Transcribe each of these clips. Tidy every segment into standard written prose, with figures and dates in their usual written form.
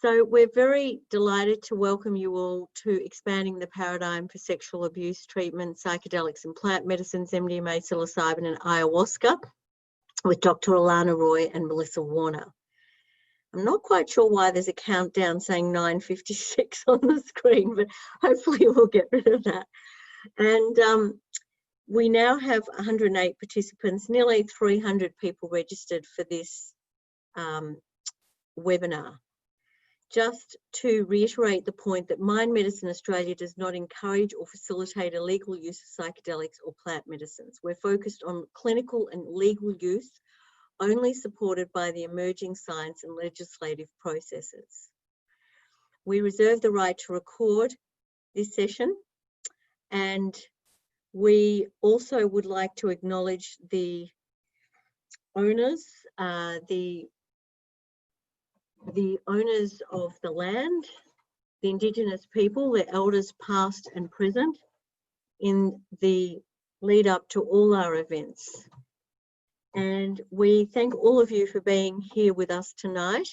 So we're very delighted to welcome you all to Expanding the Paradigm for Sexual Abuse Treatment, Psychedelics and Plant Medicines, MDMA, Psilocybin and Ayahuasca, with Dr. Alana Roy and Melissa Warner. I'm not quite sure why there's a countdown saying 9:56 on the screen, but hopefully we'll get rid of that. And we now have 108 participants, nearly 300 people registered for this webinar. Just to reiterate the point that Mind Medicine Australia does not encourage or facilitate illegal use of psychedelics or plant medicines. We're focused on clinical and legal use, only supported by the emerging science and legislative processes. We reserve the right to record this session, and we also would like to acknowledge the owners, the owners of the land, the Indigenous people, their elders past and present, in the lead up to all our events. And we thank all of you for being here with us tonight.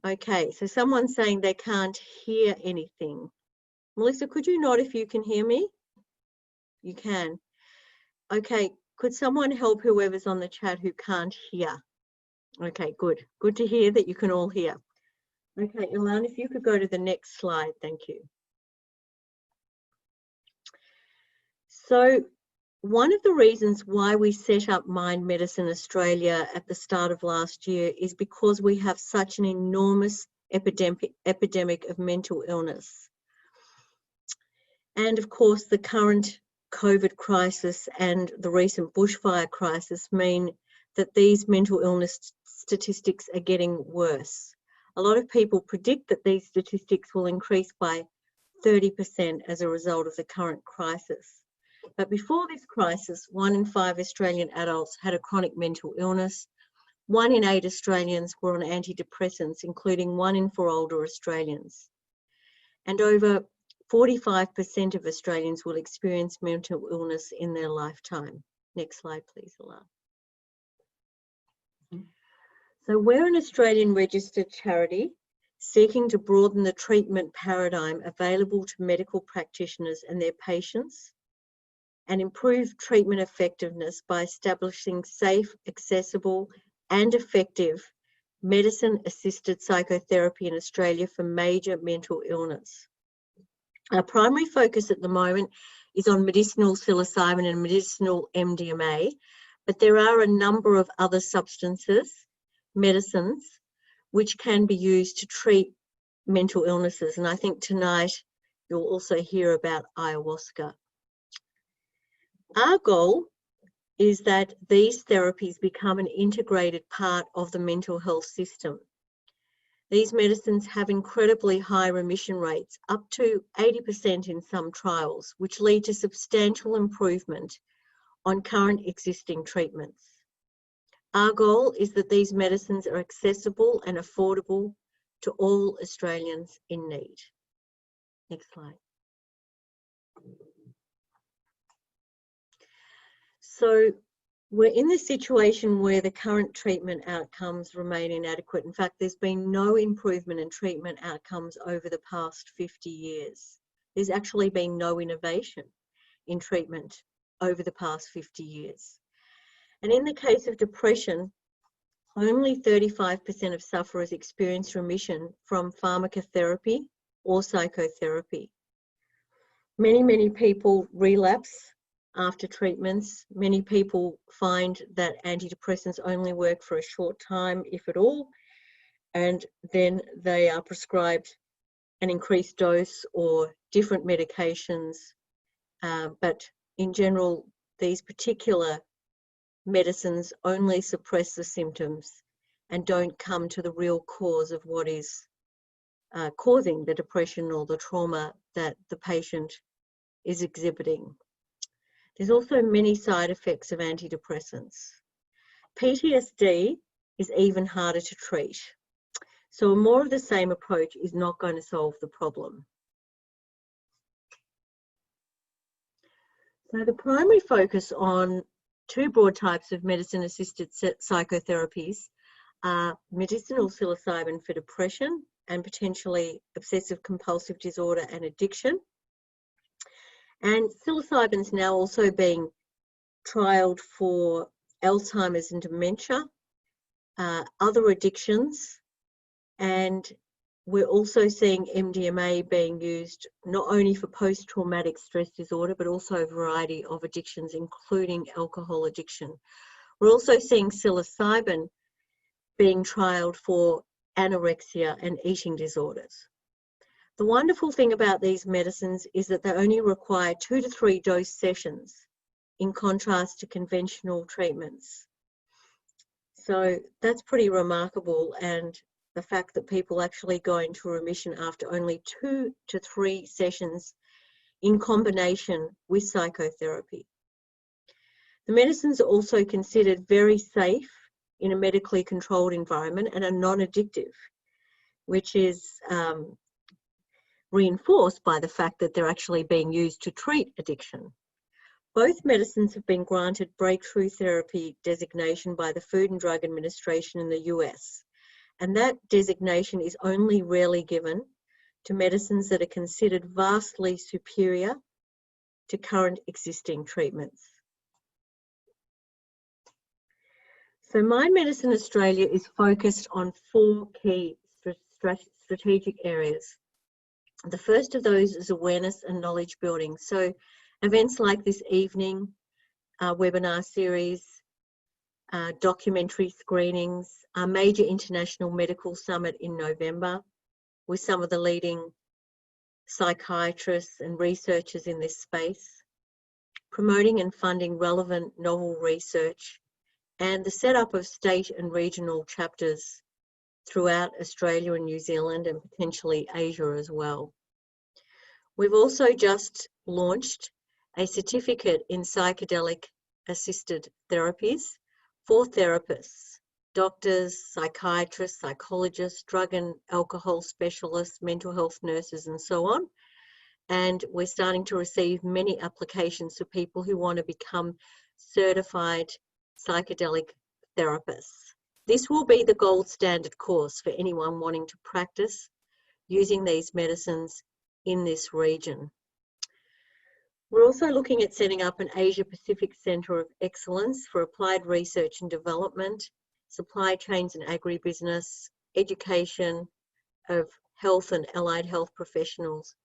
Okay, so someone's saying they can't hear anything. Melissa, could you nod if you can hear me? You can. Okay, could someone help whoever's on the chat who can't hear? Okay, good. Good to hear that you can all hear. Okay, Ilan, if you could go to the next slide, thank you. So one of the reasons why we set up Mind Medicine Australia at the start of last year is because we have such an enormous epidemic of mental illness. And of course, the current COVID crisis and the recent bushfire crisis mean that these mental illness statistics are getting worse. A lot of people predict that these statistics will increase by 30% as a result of the current crisis. But before this crisis, 1 in 5 Australian adults had a chronic mental illness. 1 in 8 Australians were on antidepressants, including 1 in 4 older Australians. And over 45% of Australians will experience mental illness in their lifetime. Next slide, please, Alana. So we're an Australian registered charity seeking to broaden the treatment paradigm available to medical practitioners and their patients and improve treatment effectiveness by establishing safe, accessible and effective medicine-assisted psychotherapy in Australia for major mental illness. Our primary focus at the moment is on medicinal psilocybin and medicinal MDMA, but there are a number of other substances, medicines, which can be used to treat mental illnesses. And I think tonight you'll also hear about ayahuasca. Our goal is that these therapies become an integrated part of the mental health system. These medicines have incredibly high remission rates, up to 80% in some trials, which lead to substantial improvement on current existing treatments. Our goal is that these medicines are accessible and affordable to all Australians in need. Next slide. So we're in this situation where the current treatment outcomes remain inadequate. In fact, there's been no improvement in treatment outcomes over the past 50 years. There's actually been no innovation in treatment over the past 50 years. And in the case of depression, only 35% of sufferers experience remission from pharmacotherapy or psychotherapy. Many people relapse after treatments. Many people find that antidepressants only work for a short time, if at all, and then they are prescribed an increased dose or different medications. But in general, these particular medicines only suppress the symptoms and don't come to the real cause of what is causing the depression or the trauma that the patient is exhibiting. There's also many side effects of antidepressants. PTSD is even harder to treat. So a more of the same approach is not going to solve the problem. So the primary focus on 2 broad types of medicine-assisted psychotherapies are medicinal psilocybin for depression and potentially obsessive compulsive disorder and addiction. And psilocybin is now also being trialled for Alzheimer's and dementia, other addictions, and we're also seeing MDMA being used not only for post-traumatic stress disorder, but also a variety of addictions, including alcohol addiction. We're also seeing psilocybin being trialled for anorexia and eating disorders. The wonderful thing about these medicines is that they only require 2 to 3 dose sessions, in contrast to conventional treatments. So that's pretty remarkable, and the fact that people actually go into remission after only 2 to 3 sessions in combination with psychotherapy. The medicines are also considered very safe in a medically controlled environment and are non-addictive, which is reinforced by the fact that they're actually being used to treat addiction. Both medicines have been granted breakthrough therapy designation by the Food and Drug Administration in the US, and that designation is only rarely given to medicines that are considered vastly superior to current existing treatments. So Mind Medicine Australia is focused on 4 key strategic areas. The first of those is awareness and knowledge building. So events like this evening, webinar series, documentary screenings, our major international medical summit in November with some of the leading psychiatrists and researchers in this space, promoting and funding relevant novel research, and the setup of state and regional chapters throughout Australia and New Zealand and potentially Asia as well. We've also just launched a certificate in psychedelic assisted therapies for therapists, doctors, psychiatrists, psychologists, drug and alcohol specialists, mental health nurses, and so on. And we're starting to receive many applications for people who want to become certified psychedelic therapists. This will be the gold standard course for anyone wanting to practice using these medicines in this region. We're also looking at setting up an Asia Pacific Centre of Excellence for applied research and development, supply chains and agribusiness, education of health and allied health professionals,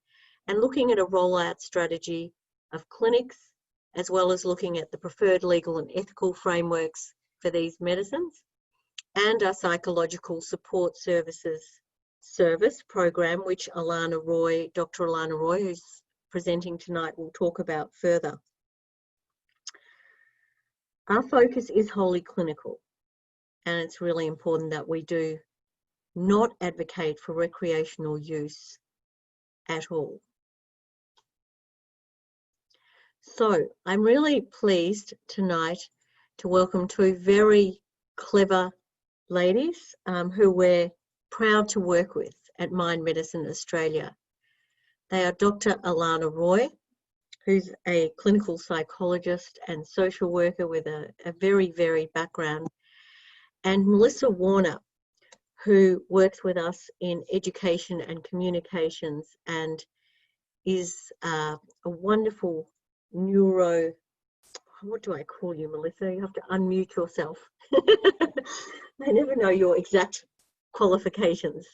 and looking at a rollout strategy of clinics, as well as looking at the preferred legal and ethical frameworks for these medicines, and our psychological support services service program, which Dr. Alana Roy, who's presenting tonight, will talk about further. Our focus is wholly clinical, and it's really important that we do not advocate for recreational use at all. So I'm really pleased tonight to welcome 2 very clever ladies who we're proud to work with at Mind Medicine Australia. They are Dr. Alana Roy, who's a clinical psychologist and social worker with a very varied background, and Melissa Warner, who works with us in education and communications and is a wonderful what do I call you, Melissa? You have to unmute yourself. I never know your exact qualifications.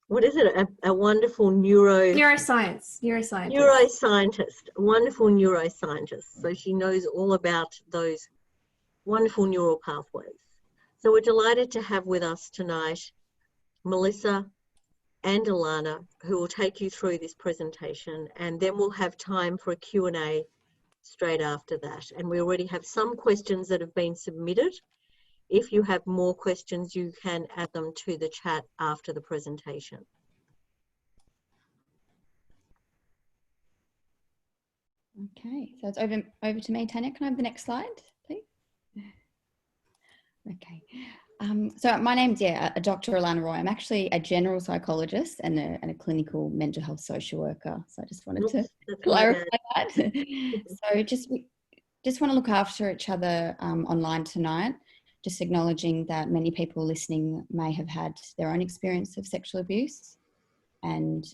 What is it? A wonderful neuroscientist. A wonderful neuroscientist. So she knows all about those wonderful neural pathways. So we're delighted to have with us tonight Melissa and Alana, who will take you through this presentation, and then we'll have time for a Q&A straight after that. And we already have some questions that have been submitted. If you have more questions, you can add them to the chat after the presentation. Okay, so it's over to me, Tanya. Can I have the next slide, please? Okay. So my name's Dr. Alana Roy. I'm actually a general psychologist and a clinical mental health social worker. So I just wanted to clarify that. So just want to look after each other online tonight. Just acknowledging that many people listening may have had their own experience of sexual abuse and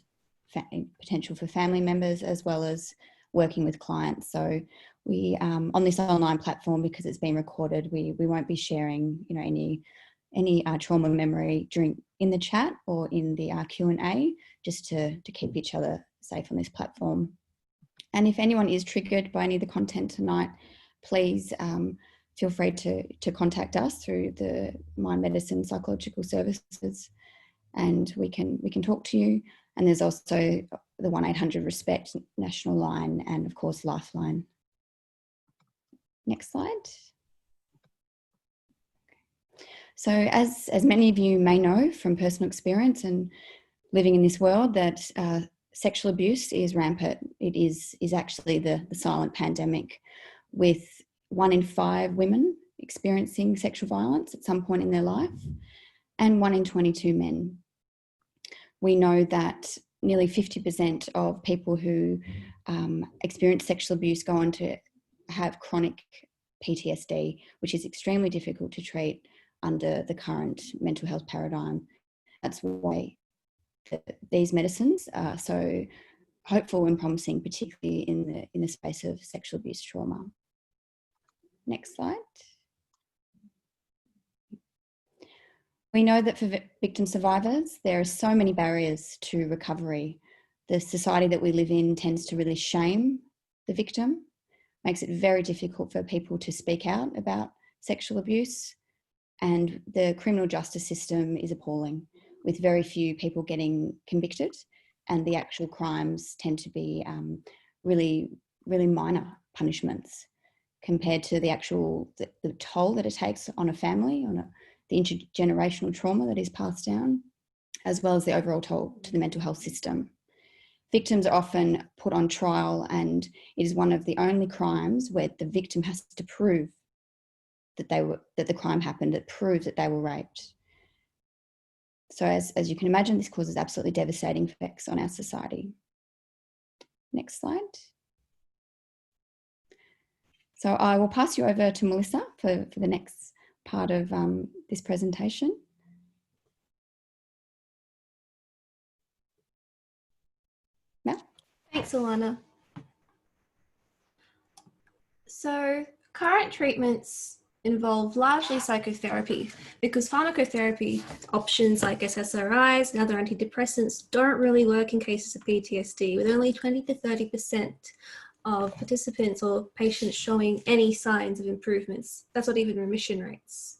potential for family members, as well as working with clients. So we, on this online platform, because it's been recorded, we won't be sharing, you know, any trauma memory in the chat or in the Q&A, just to keep each other safe on this platform. And if anyone is triggered by any of the content tonight, please feel free to contact us through the Mind Medicine Psychological Services, and we can talk to you. And there's also the 1-800-RESPECT national line, and of course Lifeline. Next slide. So as many of you may know from personal experience and living in this world, that sexual abuse is rampant. It is actually the silent pandemic, with 1 in 5 women experiencing sexual violence at some point in their life, and 1 in 22 men. We know that nearly 50% of people who experience sexual abuse go on to have chronic PTSD, which is extremely difficult to treat under the current mental health paradigm. That's why these medicines are so hopeful and promising, particularly in the space of sexual abuse trauma. Next slide. We know that for victim survivors, there are so many barriers to recovery. The society that we live in tends to really shame the victim, makes it very difficult for people to speak out about sexual abuse, and the criminal justice system is appalling, with very few people getting convicted, and the actual crimes tend to be really, really minor punishments compared to the actual the toll that it takes on a family, on the intergenerational trauma that is passed down, as well as the overall toll to the mental health system. Victims are often put on trial, and it is one of the only crimes where the victim has to prove that the crime happened, that proves that they were raped. So as you can imagine, this causes absolutely devastating effects on our society. Next slide. So I will pass you over to Melissa for the next part of this presentation. Matt? Thanks, Alana. So current treatments involve largely psychotherapy, because pharmacotherapy options like SSRIs and other antidepressants don't really work in cases of PTSD, with only 20 to 30% of participants or patients showing any signs of improvements. That's not even remission rates.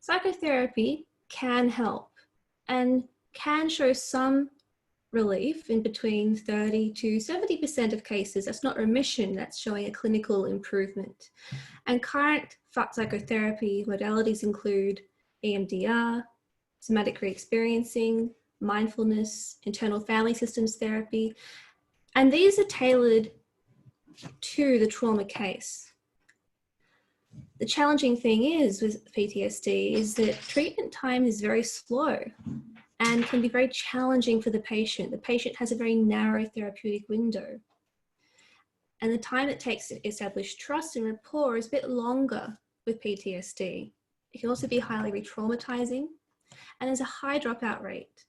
Psychotherapy can help and can show some relief in between 30 to 70% of cases. That's not remission, that's showing a clinical improvement. And current psychotherapy modalities include EMDR, somatic re-experiencing, mindfulness, internal family systems therapy, and these are tailored to the trauma case. The challenging thing is with PTSD is that treatment time is very slow and can be very challenging for the patient. The patient has a very narrow therapeutic window, and the time it takes to establish trust and rapport is a bit longer with PTSD. It can also be highly re-traumatizing, and there's a high dropout rate.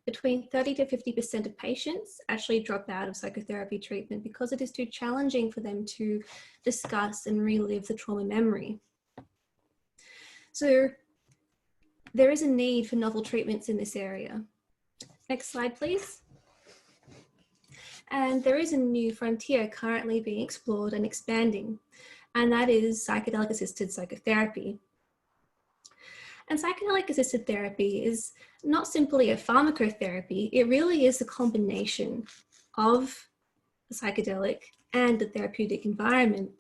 Between 30 to 50% of patients actually drop out of psychotherapy treatment because it is too challenging for them to discuss and relive the trauma memory. So there is a need for novel treatments in this area. Next slide, please. And there is a new frontier currently being explored and expanding, and that is psychedelic-assisted psychotherapy. And psychedelic-assisted therapy is not simply a pharmacotherapy, it really is a combination of the psychedelic and the therapeutic environment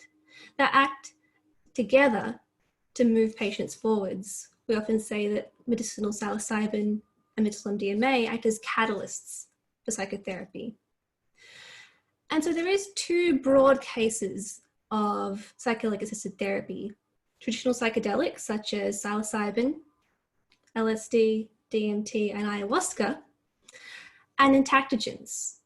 that act together to move patients forwards. We often say that medicinal psilocybin and medicinal MDMA act as catalysts for psychotherapy. And so there is 2 broad cases of psychedelic-assisted therapy: traditional psychedelics such as psilocybin, LSD, DMT, and ayahuasca, and entactogens.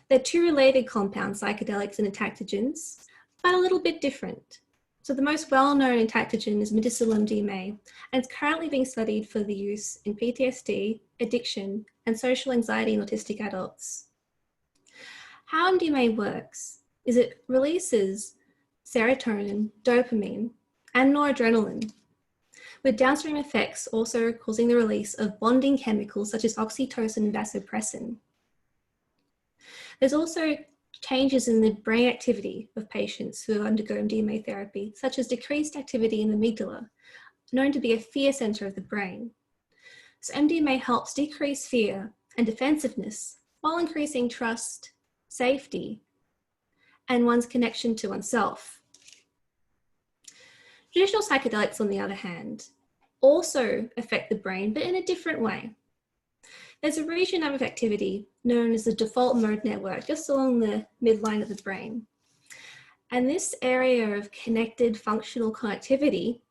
They're 2 related compounds, psychedelics and entactogens, but a little bit different. So the most well-known entactogen is medicinal MDMA, and it's currently being studied for the use in PTSD, addiction, and social anxiety in autistic adults. How MDMA works is it releases serotonin, dopamine, and noradrenaline, with downstream effects also causing the release of bonding chemicals such as oxytocin and vasopressin. There's also changes in the brain activity of patients who undergo MDMA therapy, such as decreased activity in the amygdala, known to be a fear center of the brain. So MDMA helps decrease fear and defensiveness while increasing trust, safety, and one's connection to oneself. Traditional psychedelics, on the other hand, also affect the brain, but in a different way. There's a region of activity known as the default mode network, just along the midline of the brain. And this area of connected functional connectivity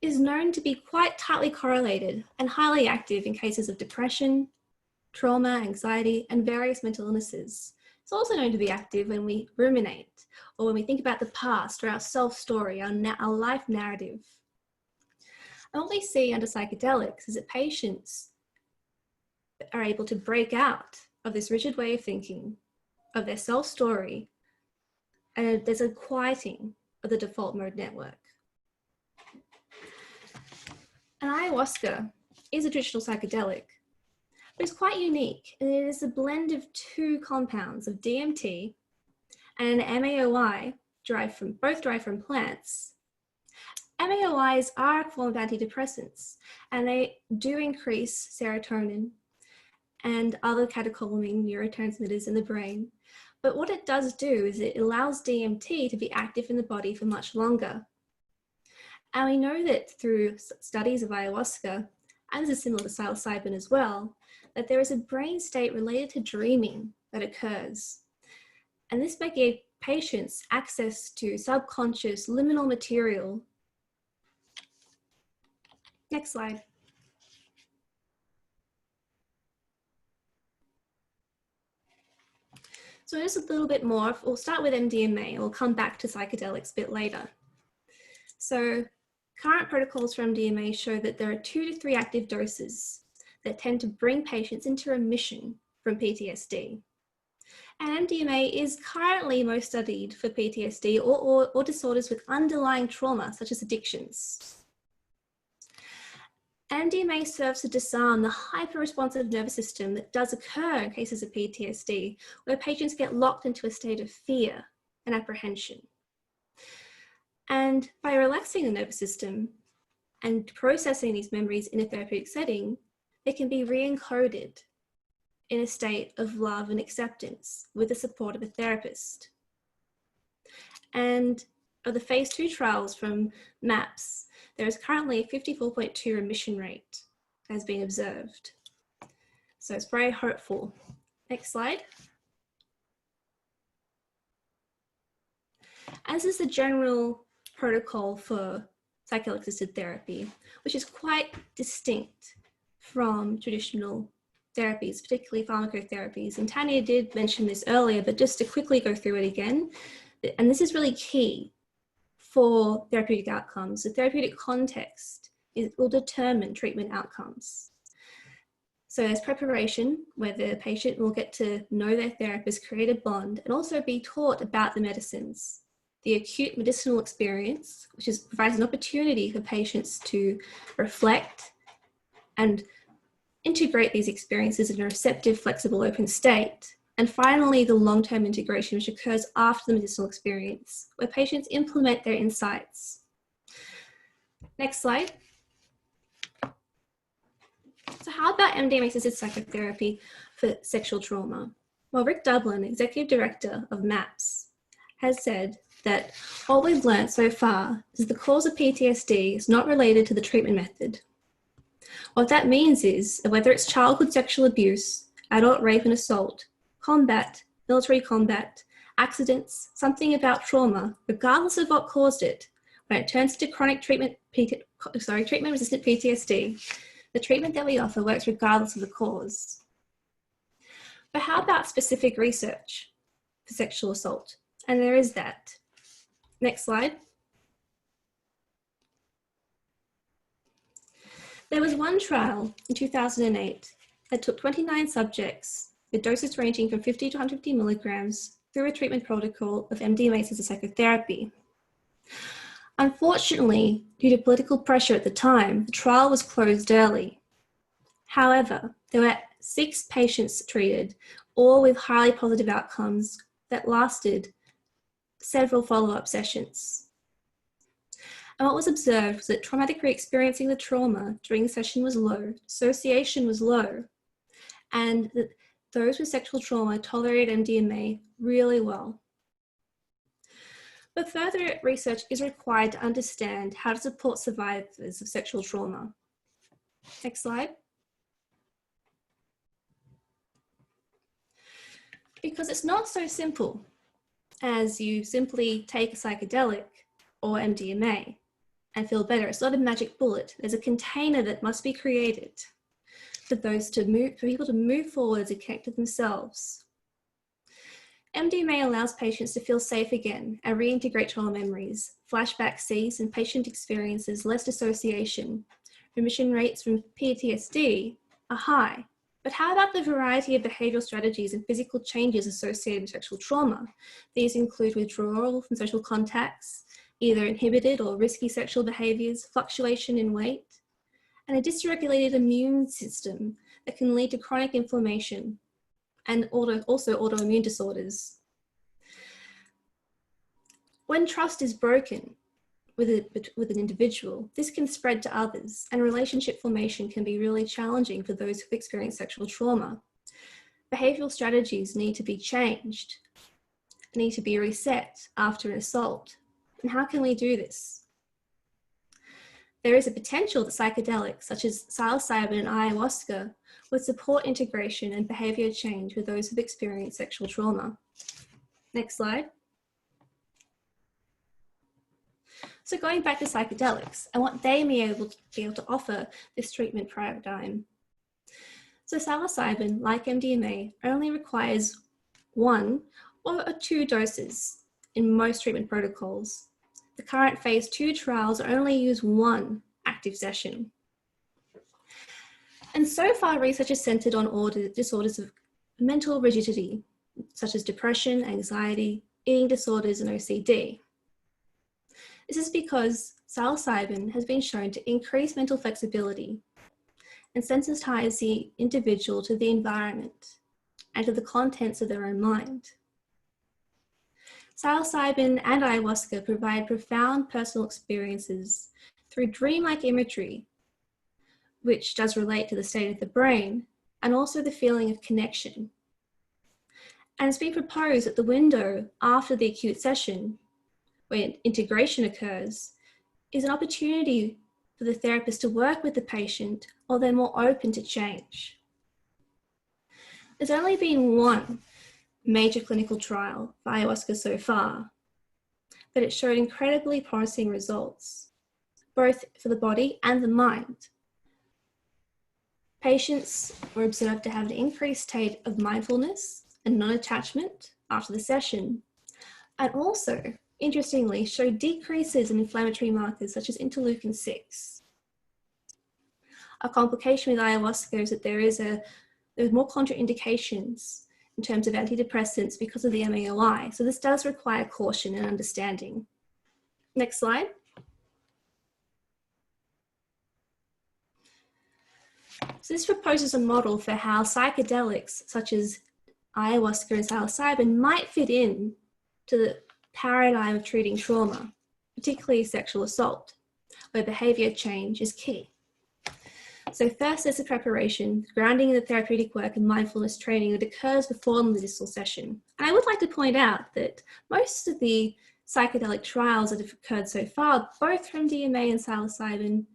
is known to be quite tightly correlated and highly active in cases of depression, trauma, anxiety, and various mental illnesses. It's also known to be active when we ruminate, or when we think about the past, or our self-story, our life narrative. And what we see under psychedelics is that patients are able to break out of this rigid way of thinking, of their self-story, and there's a quieting of the default mode network. And ayahuasca is a traditional psychedelic, but it's quite unique, and it is a blend of two compounds of DMT and MAOI, both derived from plants. MAOIs are a form of antidepressants, and they do increase serotonin and other catecholamine neurotransmitters in the brain. But what it does do is it allows DMT to be active in the body for much longer. And we know that through studies of ayahuasca, and this is similar to psilocybin as well, that there is a brain state related to dreaming that occurs. And this may give patients access to subconscious liminal material. Next slide. So just a little bit more, we'll start with MDMA, we'll come back to psychedelics a bit later. So current protocols for MDMA show that there are 2 to 3 active doses that tend to bring patients into remission from PTSD. And MDMA is currently most studied for PTSD or disorders with underlying trauma, such as addictions. MDMA serves to disarm the hyper-responsive nervous system that does occur in cases of PTSD, where patients get locked into a state of fear and apprehension. And by relaxing the nervous system and processing these memories in a therapeutic setting, they can be re-encoded in a state of love and acceptance with the support of a therapist. And of the phase 2 trials from MAPS, there is currently a 54.2 remission rate that has been observed. So it's very hopeful. Next slide. As is the general protocol for psychedelic-assisted therapy, which is quite distinct from traditional therapies, particularly pharmacotherapies. And Tanya did mention this earlier, but just to quickly go through it again, and this is really key for therapeutic outcomes. The therapeutic context will determine treatment outcomes. So there's preparation, where the patient will get to know their therapist, create a bond, and also be taught about the medicines. The acute medicinal experience, which provides an opportunity for patients to reflect and integrate these experiences in a receptive, flexible, open state. And finally, the long-term integration, which occurs after the medicinal experience, where patients implement their insights. Next slide. So how about MDMA-assisted psychotherapy for sexual trauma? Well, Rick Dublin, Executive Director of MAPS, has said that what we've learned so far is the cause of PTSD is not related to the treatment method. What that means is that whether it's childhood sexual abuse, adult rape and assault, combat, military combat, accidents, something about trauma, regardless of what caused it, when it turns to chronic treatment-resistant PTSD, the treatment that we offer works regardless of the cause. But how about specific research for sexual assault? And there is that. Next slide. There was one trial in 2008 that took 29 subjects with doses ranging from 50 to 150 milligrams through a treatment protocol of MDMA assisted psychotherapy. Unfortunately, due to political pressure at the time, the trial was closed early. However, there were 6 patients treated, all with highly positive outcomes that lasted several follow-up sessions. And what was observed was that traumatic re-experiencing the trauma during the session was low, dissociation was low, and that those with sexual trauma tolerated MDMA really well. But further research is required to understand how to support survivors of sexual trauma. Next slide. Because it's not so simple as you simply take a psychedelic or MDMA and feel better. It's not a magic bullet. There's a container that must be created for people to move forward and connect to themselves. MDMA allows patients to feel safe again and reintegrate trauma memories. Flashback cease and patient experiences less dissociation. Remission rates from PTSD are high. But how about the variety of behavioral strategies and physical changes associated with sexual trauma? These include withdrawal from social contacts, either inhibited or risky sexual behaviors, fluctuation in weight, and a dysregulated immune system that can lead to chronic inflammation and also autoimmune disorders. When trust is broken with an individual, this can spread to others, and relationship formation can be really challenging for those who've experienced sexual trauma. Behavioral strategies need to be changed, need to be reset after an assault. And how can we do this? There is a potential that psychedelics such as psilocybin and ayahuasca would support integration and behavior change with those who've experienced sexual trauma. Next slide. So going back to psychedelics and what they may be able to offer this treatment paradigm. So psilocybin, like MDMA, only requires 1 or 2 doses in most treatment protocols. The current phase 2 trials only use 1 active session. And so far, research is centered on disorders of mental rigidity, such as depression, anxiety, eating disorders, and OCD. This is because psilocybin has been shown to increase mental flexibility and sensitize the individual to the environment and to the contents of their own mind. Psilocybin and ayahuasca provide profound personal experiences through dreamlike imagery, which does relate to the state of the brain, and also the feeling of connection. And it's been proposed that the window after the acute session, when integration occurs, is an opportunity for the therapist to work with the patient while they're more open to change. There's only been 1 major clinical trial for ayahuasca so far, but it showed incredibly promising results, both for the body and the mind. Patients were observed to have an increased state of mindfulness and non-attachment after the session, and also, interestingly, showed decreases in inflammatory markers such as interleukin-6. A complication with ayahuasca is that there's more contraindications in terms of antidepressants because of the MAOI, so this does require caution and understanding. Next slide. So this proposes a model for how psychedelics such as ayahuasca and psilocybin might fit in to the paradigm of treating trauma, particularly sexual assault, where behavior change is key. So first, there's the preparation, grounding in the therapeutic work and mindfulness training that occurs before the medicinal session. And I would like to point out that most of the psychedelic trials that have occurred so far, both from MDMA and psilocybin,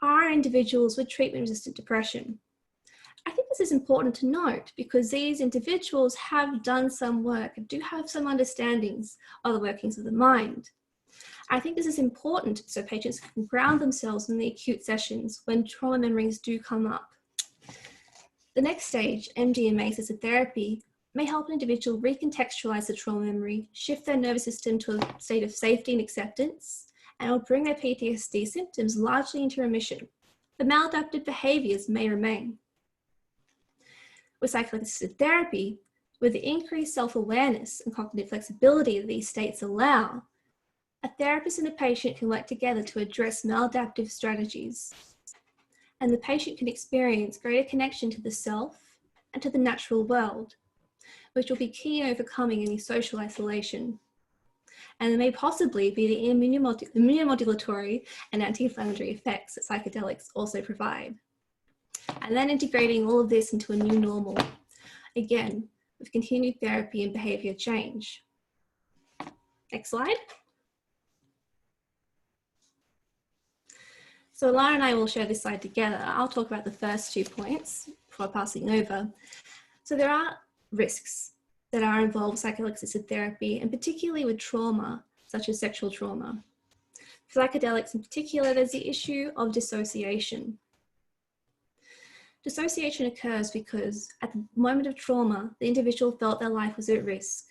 are individuals with treatment-resistant depression. I think this is important to note because these individuals have done some work and do have some understandings of the workings of the mind. I think this is important so patients can ground themselves in the acute sessions when trauma memories do come up. The next stage, MDMA assisted therapy, may help an individual recontextualize the trauma memory, shift their nervous system to a state of safety and acceptance, and will bring their PTSD symptoms largely into remission. the maladaptive behaviours may remain. With psychedelic-assisted therapy, with the increased self-awareness and cognitive flexibility that these states allow, a therapist and a patient can work together to address maladaptive strategies, and the patient can experience greater connection to the self and to the natural world, which will be key in overcoming any social isolation. And there may possibly be the immunomodulatory and anti-inflammatory effects that psychedelics also provide. And then integrating all of this into a new normal, again, with continued therapy and behaviour change. Next slide. So Lara and I will share this slide together. I'll talk about the first 2 points before passing over. So there are risks that are involved with psychedelic-assisted therapy, and particularly with trauma, such as sexual trauma. For psychedelics in particular, there's the issue of dissociation. Dissociation occurs because at the moment of trauma, the individual felt their life was at risk.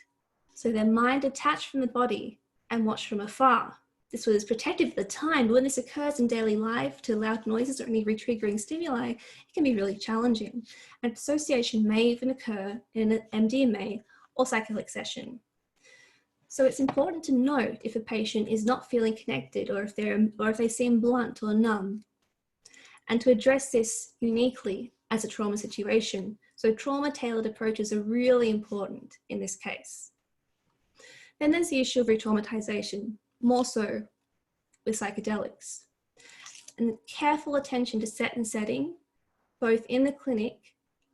So their mind detached from the body and watched from afar. This was protective at the time, but when this occurs in daily life to loud noises or any re-triggering stimuli, it can be really challenging. And dissociation may even occur in an MDMA or psychedelic session. So it's important to note if a patient is not feeling connected or if they seem blunt or numb, and to address this uniquely as a trauma situation. So trauma-tailored approaches are really important in this case. Then there's the issue of re-traumatization, more so with psychedelics. And careful attention to set and setting, both in the clinic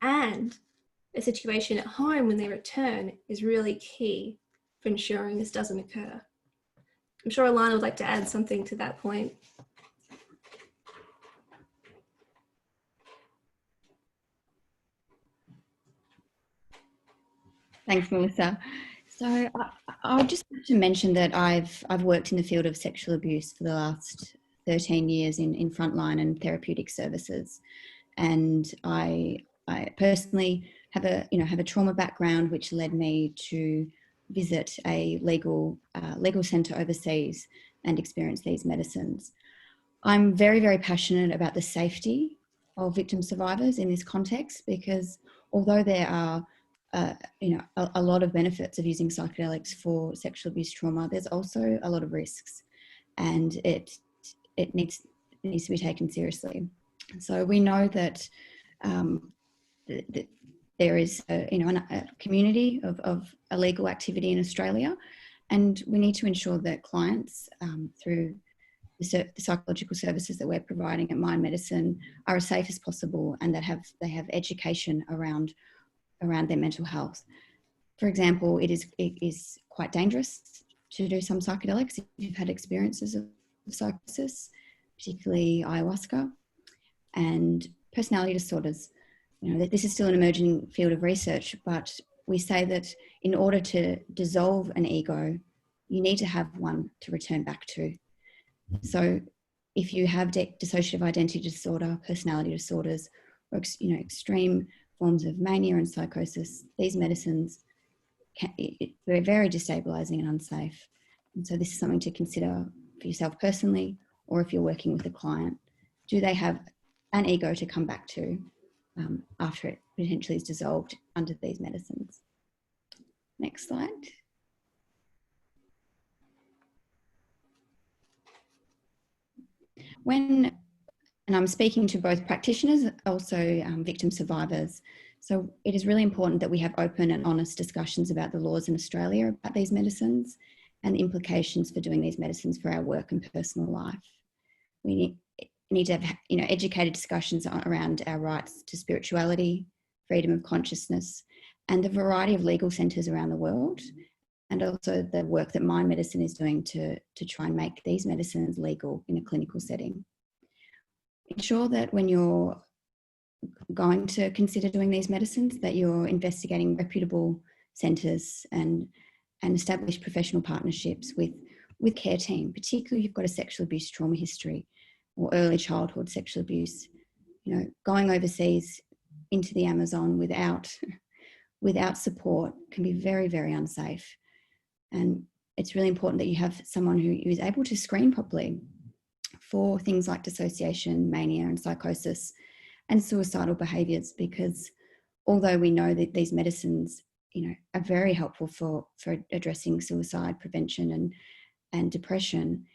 and the situation at home when they return, is really key for ensuring this doesn't occur. I'm sure Alana would like to add something to that point. Thanks, Melissa. So I just want to mention that I've worked in the field of sexual abuse for the last 13 years in frontline and therapeutic services, and I personally have a trauma background, which led me to visit a legal centre overseas and experience these medicines. I'm very, very passionate about the safety of victim survivors in this context, because although there are a lot of benefits of using psychedelics for sexual abuse trauma, there's also a lot of risks, and it needs to be taken seriously. So we know that there is a community of illegal activity in Australia, and we need to ensure that clients through the psychological services that we're providing at Mind Medicine are as safe as possible, and that they have education around their mental health. For example, it is quite dangerous to do some psychedelics if you've had experiences of psychosis, particularly ayahuasca, and personality disorders. This is still an emerging field of research, but we say that in order to dissolve an ego, you need to have one to return back to. So if you have dissociative identity disorder, personality disorders, or extreme forms of mania and psychosis, these medicines they're very destabilizing and unsafe. And so this is something to consider for yourself personally, or if you're working with a client. Do they have an ego to come back to after it potentially is dissolved under these medicines? Next slide. And I'm speaking to both practitioners, also victim survivors. So it is really important that we have open and honest discussions about the laws in Australia about these medicines and the implications for doing these medicines for our work and personal life. We need to have educated discussions around our rights to spirituality, freedom of consciousness, and the variety of legal centres around the world, and also the work that Mind Medicine is doing to try and make these medicines legal in a clinical setting. Ensure that when you're going to consider doing these medicines, that you're investigating reputable centres and establish professional partnerships with care team, particularly if you've got a sexual abuse trauma history or early childhood sexual abuse. Going overseas into the Amazon without support can be very, very unsafe. And it's really important that you have someone who is able to screen properly for things like dissociation, mania and psychosis and suicidal behaviours, because although we know that these medicines, are very helpful for addressing suicide prevention and depression,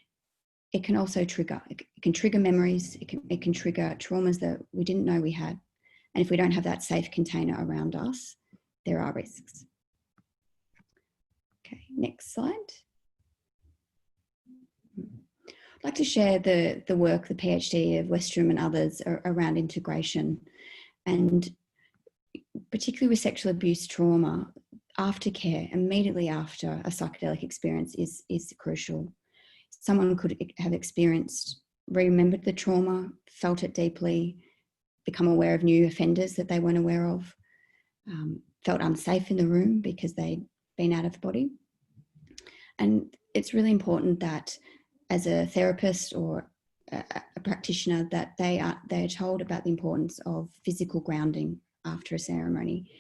it can also trigger. It can trigger memories. It can trigger traumas that we didn't know we had. And if we don't have that safe container around us, there are risks. Okay, next slide. I'd like to share the work, the PhD of Westrom and others around integration, and particularly with sexual abuse trauma, aftercare immediately after a psychedelic experience is crucial. Someone could have remembered the trauma, felt it deeply, become aware of new offenders that they weren't aware of, felt unsafe in the room because they'd been out of body. And it's really important that as a therapist or a practitioner that they are told about the importance of physical grounding after a ceremony,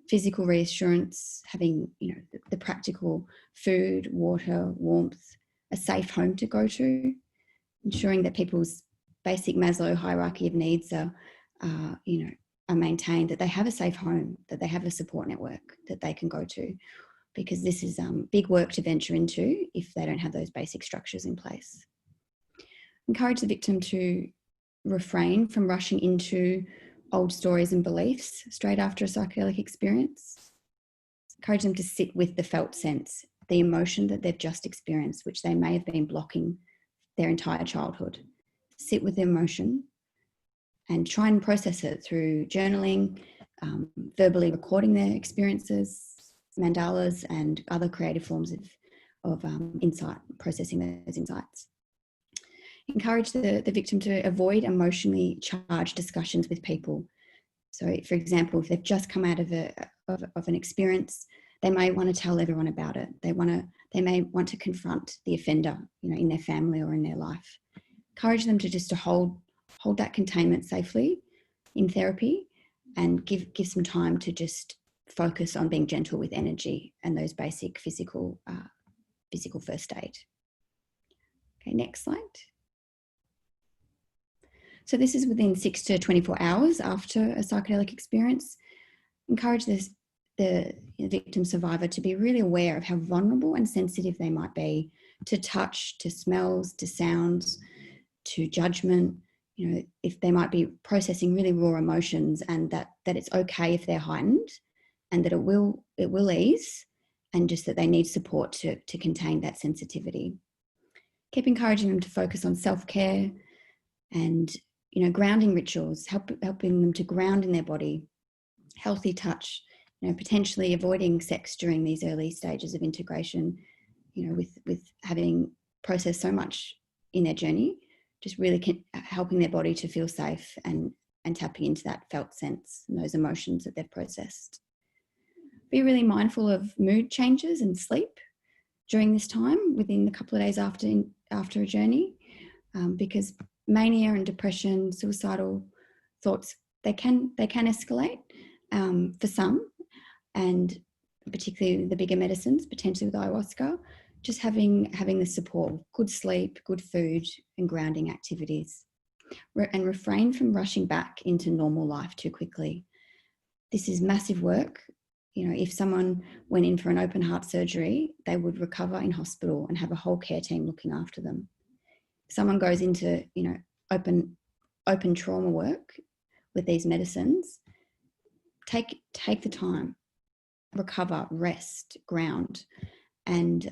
physical reassurance, having the practical food, water, warmth, a safe home to go to, ensuring that people's basic Maslow hierarchy of needs are maintained, that they have a safe home, that they have a support network that they can go to, because this is big work to venture into if they don't have those basic structures in place. Encourage the victim to refrain from rushing into old stories and beliefs straight after a psychedelic experience. Encourage them to sit with the felt sense, the emotion that they've just experienced, which they may have been blocking their entire childhood. Sit with the emotion and try and process it through journaling, verbally recording their experiences, mandalas and other creative forms of insight, processing those insights. Encourage the victim to avoid emotionally charged discussions with people. So, for example, if they've just come out of an experience, they may want to tell everyone about it. They may want to confront the offender, in their family or in their life. Encourage them to hold that containment safely in therapy, and give some time to just focus on being gentle with energy and those basic physical first aid. Okay, next slide. So this is within 6 to 24 hours after a psychedelic experience. Encourage the victim survivor to be really aware of how vulnerable and sensitive they might be to touch, to smells, to sounds, to judgment. If they might be processing really raw emotions, and that it's okay if they're heightened, and that it will ease, and just that they need support to contain that sensitivity. Keep encouraging them to focus on self-care and grounding rituals, helping them to ground in their body, healthy touch, potentially avoiding sex during these early stages of integration, with having processed so much in their journey, just really helping their body to feel safe and tapping into that felt sense and those emotions that they've processed. Be really mindful of mood changes and sleep during this time, within a couple of days after a journey, because mania and depression, suicidal thoughts, they can escalate for some, and particularly the bigger medicines, potentially with ayahuasca. Just having the support, good sleep, good food, and grounding activities, and refrain from rushing back into normal life too quickly. This is massive work. If someone went in for an open heart surgery, they would recover in hospital and have a whole care team looking after them. If someone goes into, open trauma work with these medicines, take the time, recover, rest, ground, and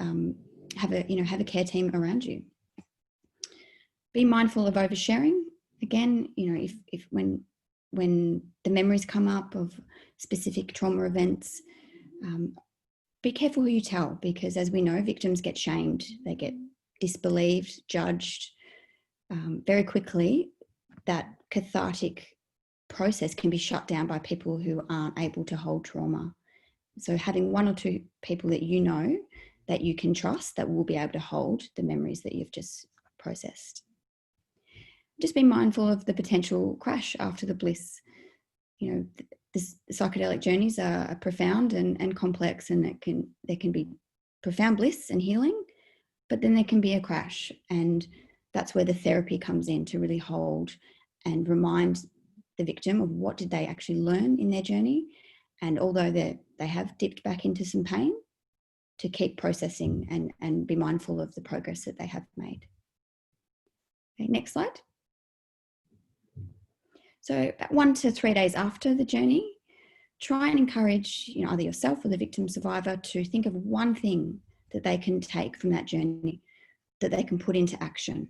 have a care team around you. Be mindful of oversharing. Again, if when the memories come up of specific trauma events, be careful who you tell, because as we know, victims get shamed, they get disbelieved, judged very quickly. That cathartic process can be shut down by people who aren't able to hold trauma. So having one or two people that that you can trust, that will be able to hold the memories that you've just processed. Just be mindful of the potential crash after the bliss. The psychedelic journeys are profound and complex, and there can be profound bliss and healing, but then there can be a crash, and that's where the therapy comes in, to really hold and remind the victim of what did they actually learn in their journey. And although they have dipped back into some pain, to keep processing and be mindful of the progress that they have made. Okay, next slide. So about 1 to 3 days after the journey, try and encourage, you know, either yourself or the victim survivor to think of one thing that they can take from that journey, that they can put into action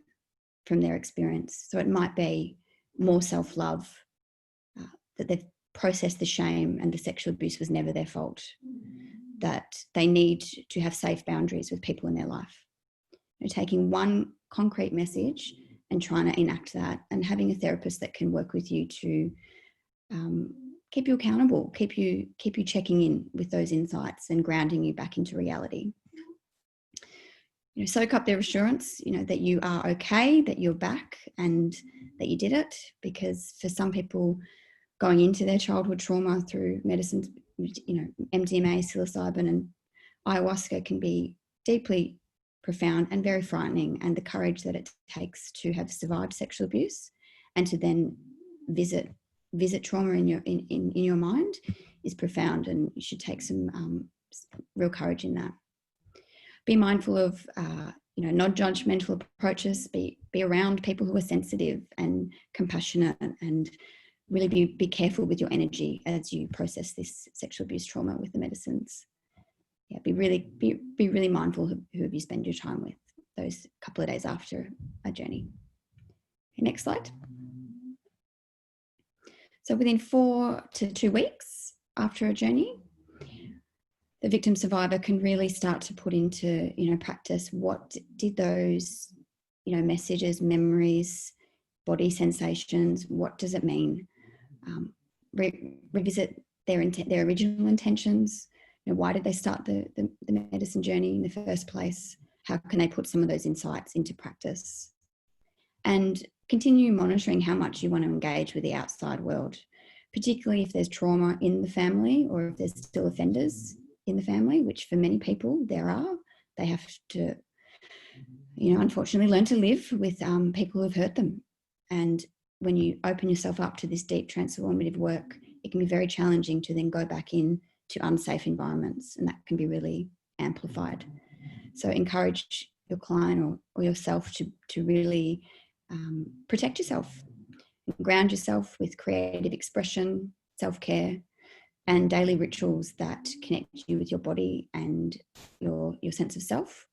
from their experience. So it might be more self-love, that they've processed the shame and the sexual abuse was never their fault, that they need to have safe boundaries with people in their life. You know, taking one concrete message and trying to enact that, and having a therapist that can work with you to keep you accountable, keep you checking in with those insights and grounding you back into reality. You know, soak up their assurance, you know, that you are okay, that you're back and that you did it, because for some people going into their childhood trauma through medicines, you know, MDMA, psilocybin and ayahuasca can be deeply profound and very frightening, and the courage that it takes to have survived sexual abuse and to then visit trauma in your mind is profound, and you should take some real courage in that. Be mindful of you know, non-judgmental approaches. Be around people who are sensitive and compassionate, and really be careful with your energy as you process this sexual abuse trauma with the medicines. Yeah, be really mindful who you spend your time with those couple of days after a journey. Okay, next slide. So within 4 to 2 weeks after a journey, the victim survivor can really start to put into, you know, practice, what did those, you know, messages, memories, body sensations, what does it mean? Revisit their original intentions. You know, why did they start the medicine journey in the first place? How can they put some of those insights into practice? And continue monitoring how much you want to engage with the outside world, particularly if there's trauma in the family or if there's still offenders in the family, which for many people there are. They have to, you know, unfortunately learn to live with people who've hurt them. And when you open yourself up to this deep transformative work, it can be very challenging to then go back in to unsafe environments, and that can be really amplified. So encourage your client or yourself to really protect yourself, ground yourself with creative expression, self-care, and daily rituals that connect you with your body and your sense of self.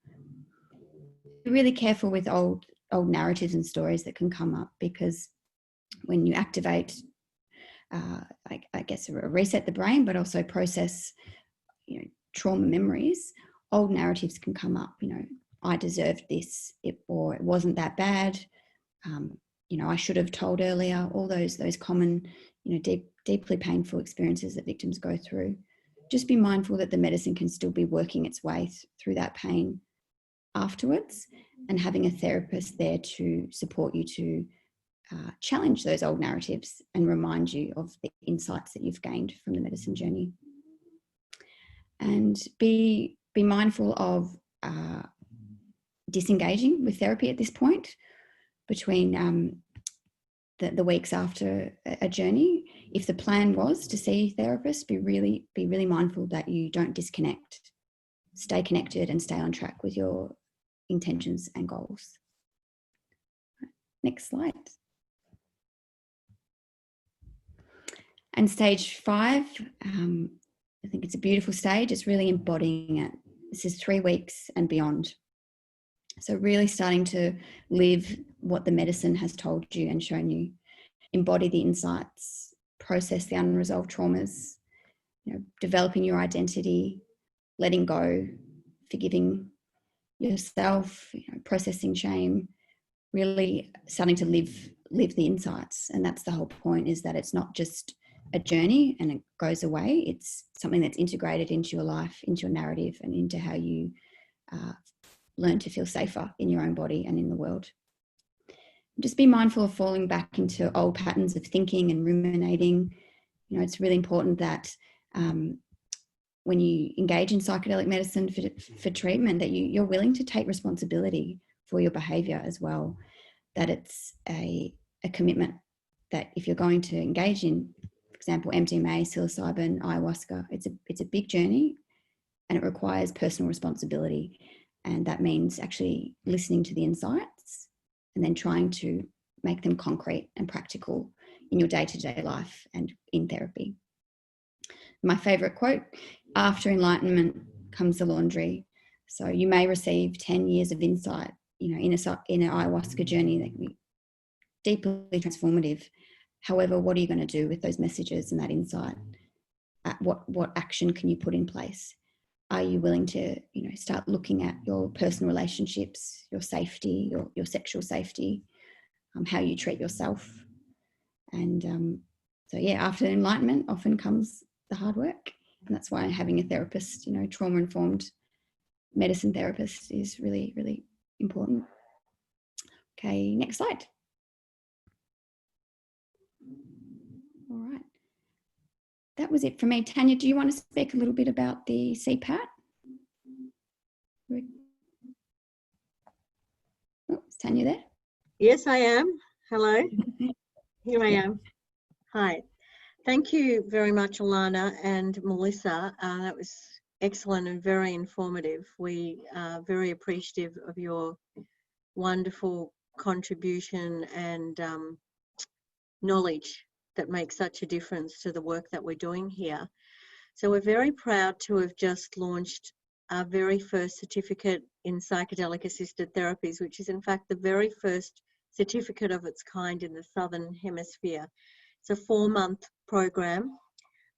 Be really careful with old narratives and stories that can come up, because when you activate, I guess, reset the brain, but also process, you know, trauma memories, old narratives can come up. You know, I deserved this, or it wasn't that bad. You know, I should have told earlier. All those common, you know, deeply painful experiences that victims go through. Just be mindful that the medicine can still be working its way through that pain afterwards, and having a therapist there to support you to challenge those old narratives and remind you of the insights that you've gained from the medicine journey. And be mindful of disengaging with therapy at this point between the weeks after a journey. If the plan was to see a therapist, be really mindful that you don't disconnect. Stay connected and stay on track with your intentions and goals. Next slide. And stage 5, I think it's a beautiful stage. It's really embodying it. This is 3 weeks and beyond. So really starting to live what the medicine has told you and shown you. Embody the insights, process the unresolved traumas, you know, developing your identity, letting go, forgiving yourself, you know, processing shame, really starting to live the insights. And that's the whole point, is that it's not just a journey and it goes away. It's something that's integrated into your life, into your narrative, and into how you learn to feel safer in your own body and in the world. Just be mindful of falling back into old patterns of thinking and ruminating. You know, it's really important that when you engage in psychedelic medicine for treatment, that you're willing to take responsibility for your behaviour as well. that it's a commitment that if you're going to engage in, for example, MDMA, psilocybin, ayahuasca, it's a big journey, and it requires personal responsibility. And that means actually listening to the insights and then trying to make them concrete and practical in your day-to-day life and in therapy. My favorite quote, after enlightenment comes the laundry. So you may receive 10 years of insight, in an ayahuasca journey that can be deeply transformative. However, what are you going to do with those messages and that insight? What action can you put in place? Are you willing to, start looking at your personal relationships, your safety, your sexual safety, how you treat yourself? And after enlightenment often comes the hard work. And that's why having a therapist, trauma-informed medicine therapist is really, really important. Okay, next slide. All right. That was it for me. Tanya, do you want to speak a little bit about the CPAT? Oh, is Tanya there? Yes, I am. Hello. Here I am. Hi. Thank you very much, Alana and Melissa. That was excellent and very informative. We are very appreciative of your wonderful contribution and knowledge that makes such a difference to the work that we're doing here. So we're very proud to have just launched our very first certificate in psychedelic assisted therapies, which is in fact the very first certificate of its kind in the Southern Hemisphere. It's a 4-month program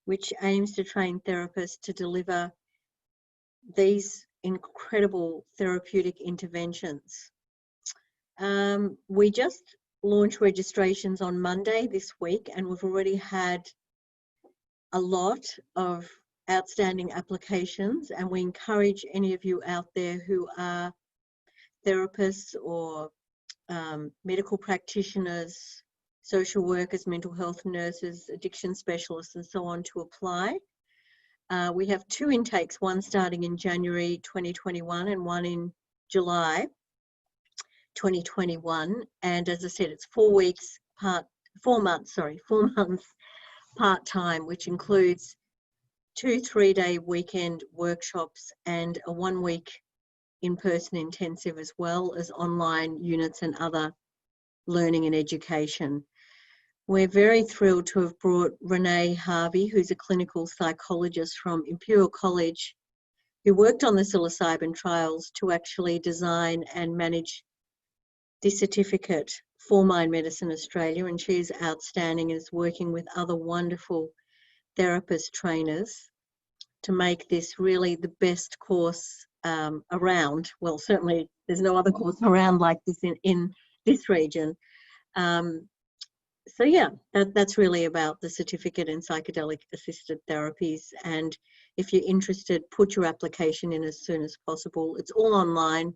which aims to train therapists to deliver these incredible therapeutic interventions. We just launched registrations on Monday this week, and we've already had a lot of outstanding applications, and we encourage any of you out there who are therapists or medical practitioners, social workers, mental health nurses, addiction specialists, and so on to apply. We have 2 intakes, one starting in January 2021 and one in July 2021. And as I said, it's 4 months part-time, which includes 2 3-day weekend workshops and a 1-week in-person intensive, as well as online units and other learning and education. We're very thrilled to have brought Renee Harvey, who's a clinical psychologist from Imperial College, who worked on the psilocybin trials, to actually design and manage this certificate for Mind Medicine Australia. And she's outstanding and is working with other wonderful therapist trainers to make this really the best course around. Well, certainly there's no other course around like this in this region. So yeah, that's really about the certificate in psychedelic assisted therapies. And if you're interested, put your application in as soon as possible. It's all online.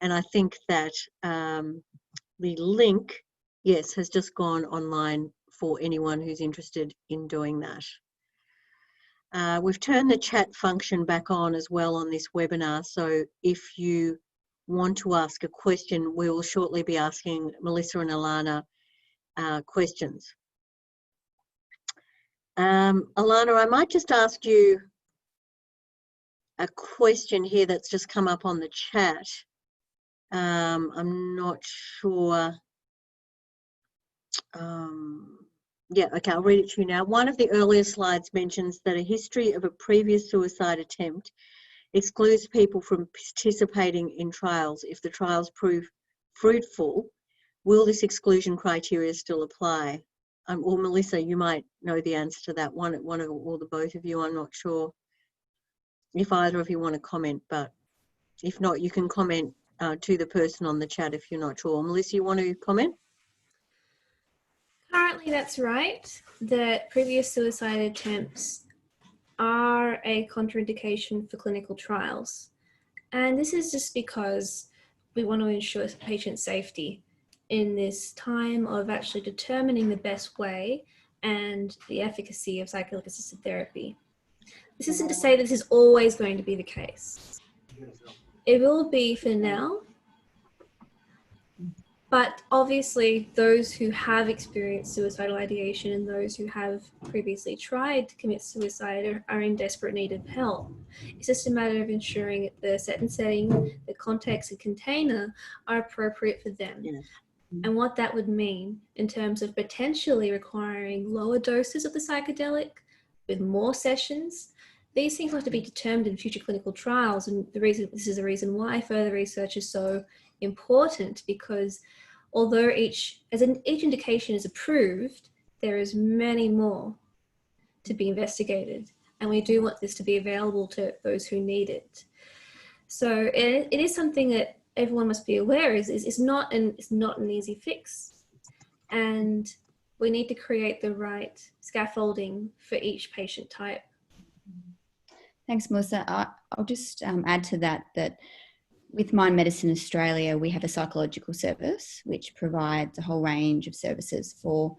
And I think that the link, yes, has just gone online for anyone who's interested in doing that. We've turned the chat function back on as well on this webinar. So if you want to ask a question, we will shortly be asking Melissa and Alana questions. Alana, I might just ask you a question here that's just come up on the chat. I'm not sure. Yeah, okay, I'll read it to you now. One of the earlier slides mentions that a history of a previous suicide attempt excludes people from participating in trials. If the trials prove fruitful, will this exclusion criteria still apply? Or Melissa, you might know the answer to that. One or the both of you, I'm not sure if either of you want to comment, but if not, you can comment to the person on the chat if you're not sure. Melissa, you want to comment? Currently, that's right, that previous suicide attempts are a contraindication for clinical trials. And this is just because we want to ensure patient safety in this time of actually determining the best way and the efficacy of psychedelic assisted therapy. This isn't to say that this is always going to be the case. It will be for now, But obviously, those who have experienced suicidal ideation and those who have previously tried to commit suicide are in desperate need of help. It's just a matter of ensuring that the set and setting, the context and container are appropriate for them. Yes. And what that would mean in terms of potentially requiring lower doses of the psychedelic with more sessions. These things have to be determined in future clinical trials. And this is the reason why further research is so important, because although each indication is approved, there is many more to be investigated, and we do want this to be available to those who need it. So it is something that everyone must be aware is not an easy fix, and we need to create the right scaffolding for each patient type. Thanks, Melissa. I'll just add to that with Mind Medicine Australia, we have a psychological service which provides a whole range of services for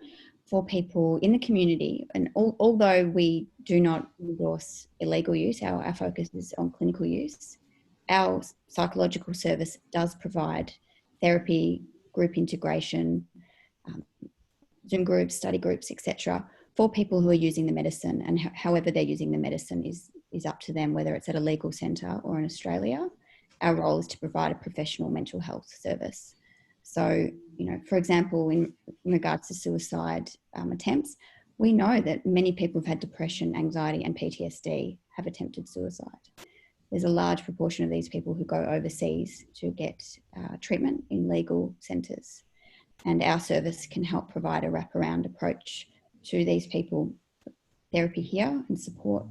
people in the community. And although we do not endorse illegal use, our focus is on clinical use, our psychological service does provide therapy, group integration, Zoom groups, study groups, etc., for people who are using the medicine, and however they're using the medicine is up to them, whether it's at a legal centre or in Australia. Our role is to provide a professional mental health service. So, for example, in regards to suicide attempts, we know that many people who've had depression, anxiety and PTSD have attempted suicide. There's a large proportion of these people who go overseas to get treatment in legal centres. And our service can help provide a wraparound approach to these people, therapy here and support,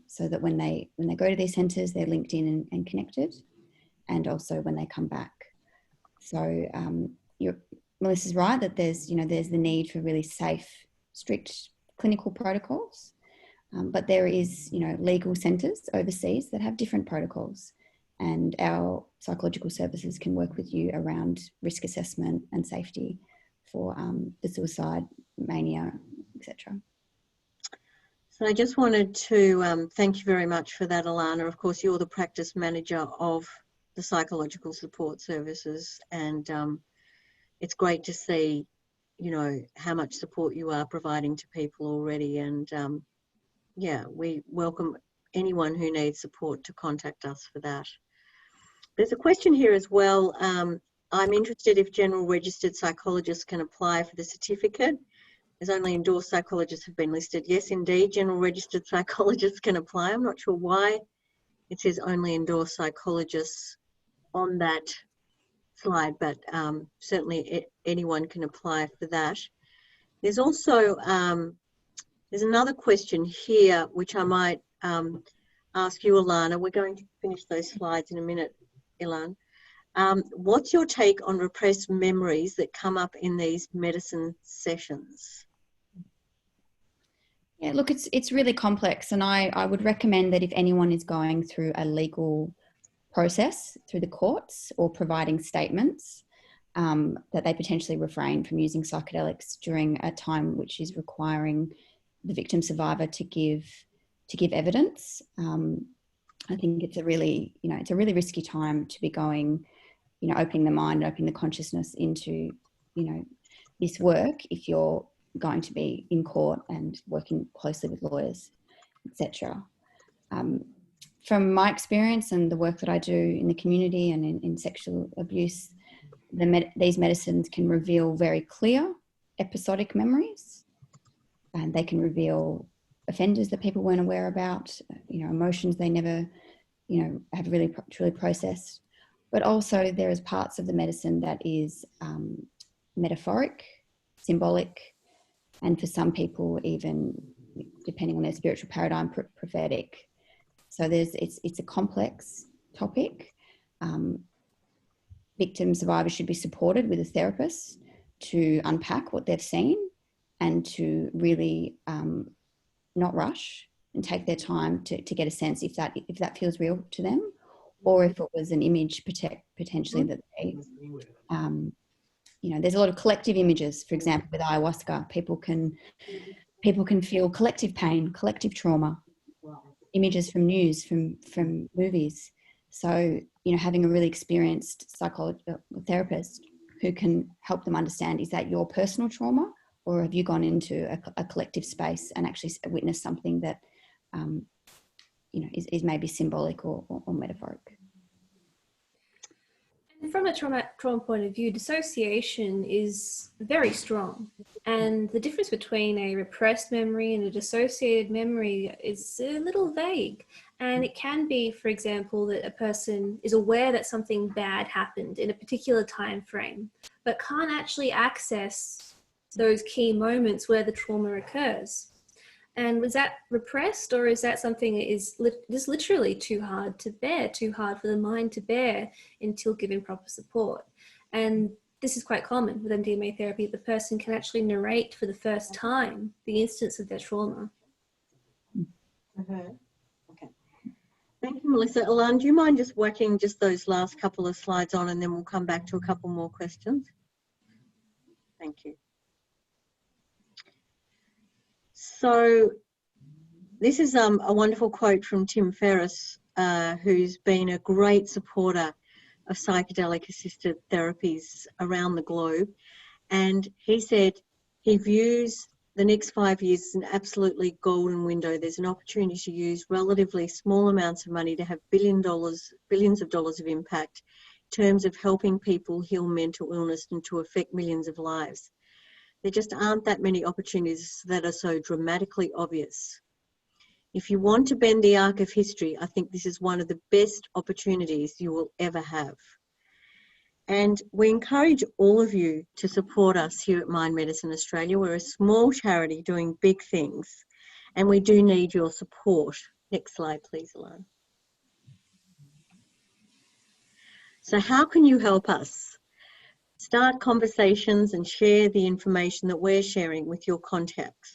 so that when they go to these centres, they're linked in and connected, and also when they come back. So Melissa's right that there's the need for really safe, strict clinical protocols, but there is legal centres overseas that have different protocols, and our psychological services can work with you around risk assessment and safety for the suicide, mania, etc. So I just wanted to thank you very much for that, Alana. Of course, you're the practice manager of the psychological support services, and it's great to see, how much support you are providing to people already. And yeah, we welcome anyone who needs support to contact us for that. There's a question here as well. I'm interested if general registered psychologists can apply for the certificate. As only endorsed psychologists have been listed. Yes, indeed, general registered psychologists can apply. I'm not sure why it says only endorsed psychologists on that slide, but certainly anyone can apply for that. There's also, there's another question here, which I might ask you, Alana. We're going to finish those slides in a minute, Ilan. What's your take on repressed memories that come up in these medicine sessions? Yeah, look, it's really complex, and I would recommend that if anyone is going through a legal process through the courts or providing statements, that they potentially refrain from using psychedelics during a time which is requiring the victim survivor to give evidence. I think it's a really risky time to be going, opening the mind, opening the consciousness into, this work if you're going to be in court and working closely with lawyers, etc. From my experience and the work that I do in the community and in sexual abuse, these medicines can reveal very clear episodic memories, and they can reveal offenders that people weren't aware about, emotions they never, have really truly processed. But also there is parts of the medicine that is metaphoric, symbolic, and for some people even, depending on their spiritual paradigm, prophetic. So it's a complex topic. Victim survivors should be supported with a therapist to unpack what they've seen and to really not rush and take their time to get a sense if that feels real to them, or if it was an image potentially that they, there's a lot of collective images. For example, with ayahuasca, people can feel collective pain, collective trauma, images from news, from movies. So, having a really experienced therapist who can help them understand, is that your personal trauma, or have you gone into a collective space and actually witnessed something that is maybe symbolic or metaphoric? And from a trauma point of view, dissociation is very strong. And the difference between a repressed memory and a dissociated memory is a little vague. And it can be, for example, that a person is aware that something bad happened in a particular time frame, but can't actually access those key moments where the trauma occurs. And was that repressed, or is that something that is just literally too hard to bear, too hard for the mind to bear until given proper support? And this is quite common with MDMA therapy. The person can actually narrate for the first time the instance of their trauma. Okay. Thank you, Melissa. Ilan, do you mind just whacking just those last couple of slides on, and then we'll come back to a couple more questions? Thank you. So this is a wonderful quote from Tim Ferriss, who's been a great supporter of psychedelic assisted therapies around the globe. And he said he views the next 5 years as an absolutely golden window. There's an opportunity to use relatively small amounts of money to have billions of dollars of impact in terms of helping people heal mental illness and to affect millions of lives. There just aren't that many opportunities that are so dramatically obvious. If you want to bend the arc of history, I think this is one of the best opportunities you will ever have. And we encourage all of you to support us here at Mind Medicine Australia. We're a small charity doing big things, and we do need your support. Next slide, please, Ilan. So how can you help us? Start conversations and share the information that we're sharing with your contacts.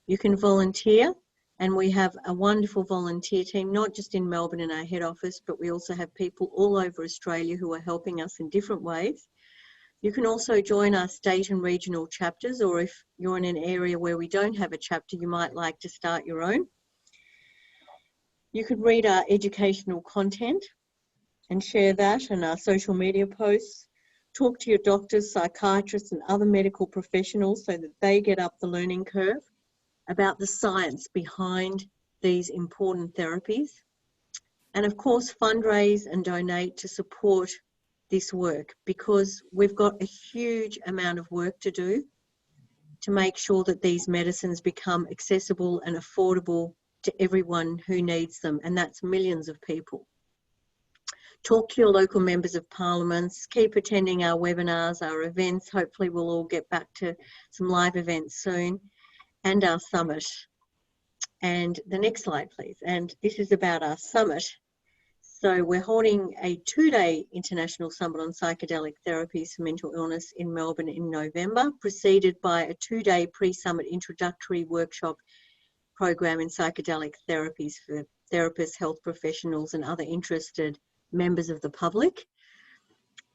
You can volunteer, and we have a wonderful volunteer team, not just in Melbourne in our head office, but we also have people all over Australia who are helping us in different ways. You can also join our state and regional chapters, or if you're in an area where we don't have a chapter, you might like to start your own. You could read our educational content and share that in our social media posts. Talk to your doctors, psychiatrists and other medical professionals so that they get up the learning curve about the science behind these important therapies. And of course, fundraise and donate to support this work, because we've got a huge amount of work to do to make sure that these medicines become accessible and affordable to everyone who needs them, and that's millions of people. Talk to your local members of parliaments, keep attending our webinars, our events. Hopefully we'll all get back to some live events soon, and our summit. And the next slide, please. And this is about our summit. So we're holding a 2-day international summit on psychedelic therapies for mental illness in Melbourne in November, preceded by a 2-day pre-summit introductory workshop program in psychedelic therapies for therapists, health professionals and other interested members of the public.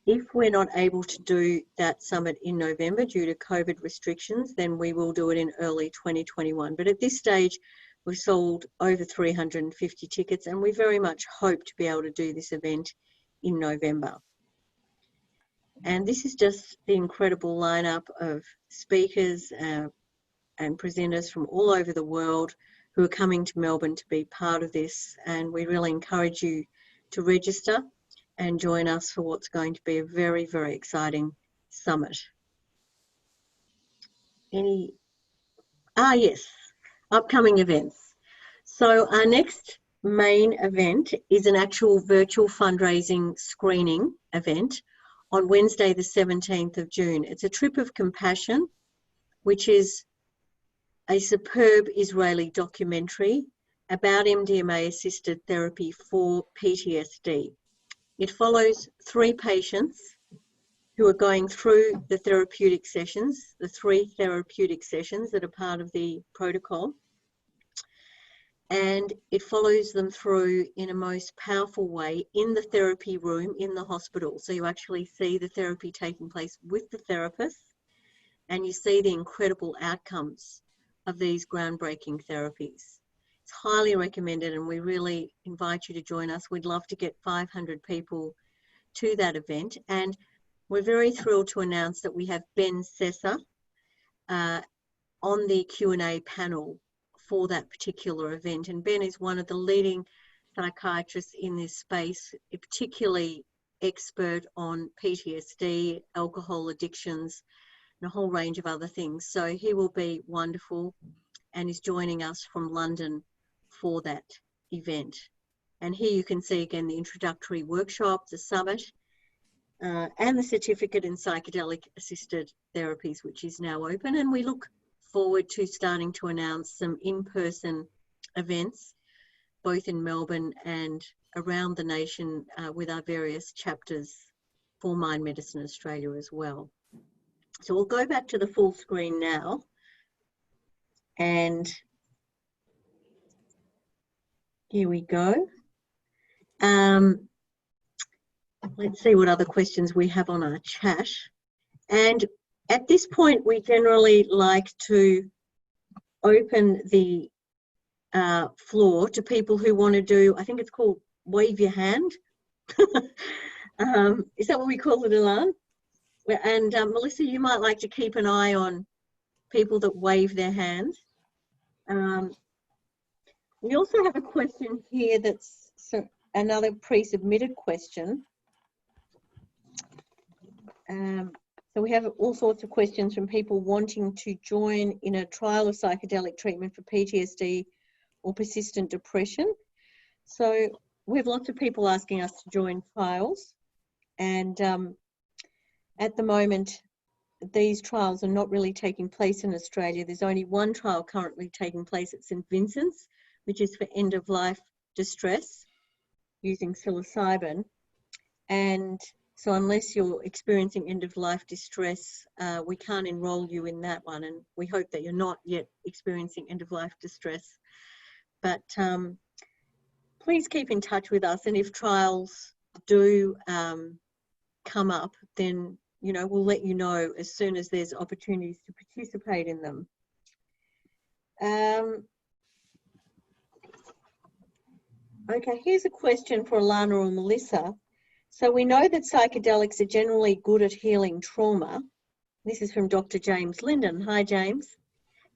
If we're not able to do that summit in November due to COVID restrictions, then we will do it in early 2021. But at this stage, we've sold over 350 tickets, and we very much hope to be able to do this event in November. And this is just the incredible lineup of speakers and presenters from all over the world who are coming to Melbourne to be part of this. And we really encourage you to register and join us for what's going to be a very, very exciting summit. Yes, upcoming events. So our next main event is an actual virtual fundraising screening event on Wednesday, the 17th of June. It's a Trip of Compassion, which is a superb Israeli documentary about MDMA-assisted therapy for PTSD. It follows 3 patients who are going through the therapeutic sessions, the 3 therapeutic sessions that are part of the protocol. And it follows them through in a most powerful way in the therapy room in the hospital. So you actually see the therapy taking place with the therapists, and you see the incredible outcomes of these groundbreaking therapies. It's highly recommended, and we really invite you to join us. We'd love to get 500 people to that event. And we're very thrilled to announce that we have Ben Sessa on the Q&A panel for that particular event. And Ben is one of the leading psychiatrists in this space, particularly expert on PTSD, alcohol addictions, and a whole range of other things. So he will be wonderful and is joining us from London for that event. And here you can see again the introductory workshop, the summit, and the certificate in psychedelic assisted therapies, which is now open. And we look forward to starting to announce some in-person events, both in Melbourne and around the nation, with our various chapters for Mind Medicine Australia as well. So we'll go back to the full screen now. And here we go. Let's see what other questions we have on our chat. And at this point, we generally like to open the floor to people who want to do, I think it's called wave your hand. Is that what we call it, Ilan? And Melissa, you might like to keep an eye on people that wave their hands. We also have a question here that's another pre-submitted question. So we have all sorts of questions from people wanting to join in a trial of psychedelic treatment for PTSD or persistent depression. So we have lots of people asking us to join trials. And at the moment, these trials are not really taking place in Australia. There's only one trial currently taking place at St Vincent's, which is for end-of-life distress using psilocybin. And so unless you're experiencing end-of-life distress, we can't enrol you in that one. And we hope that you're not yet experiencing end-of-life distress. But please keep in touch with us. And if trials do come up, then, you know, we'll let you know as soon as there's opportunities to participate in them. Okay, here's a question for Alana or Melissa. So we know that psychedelics are generally good at healing trauma. This is from Dr. James Linden. Hi, James,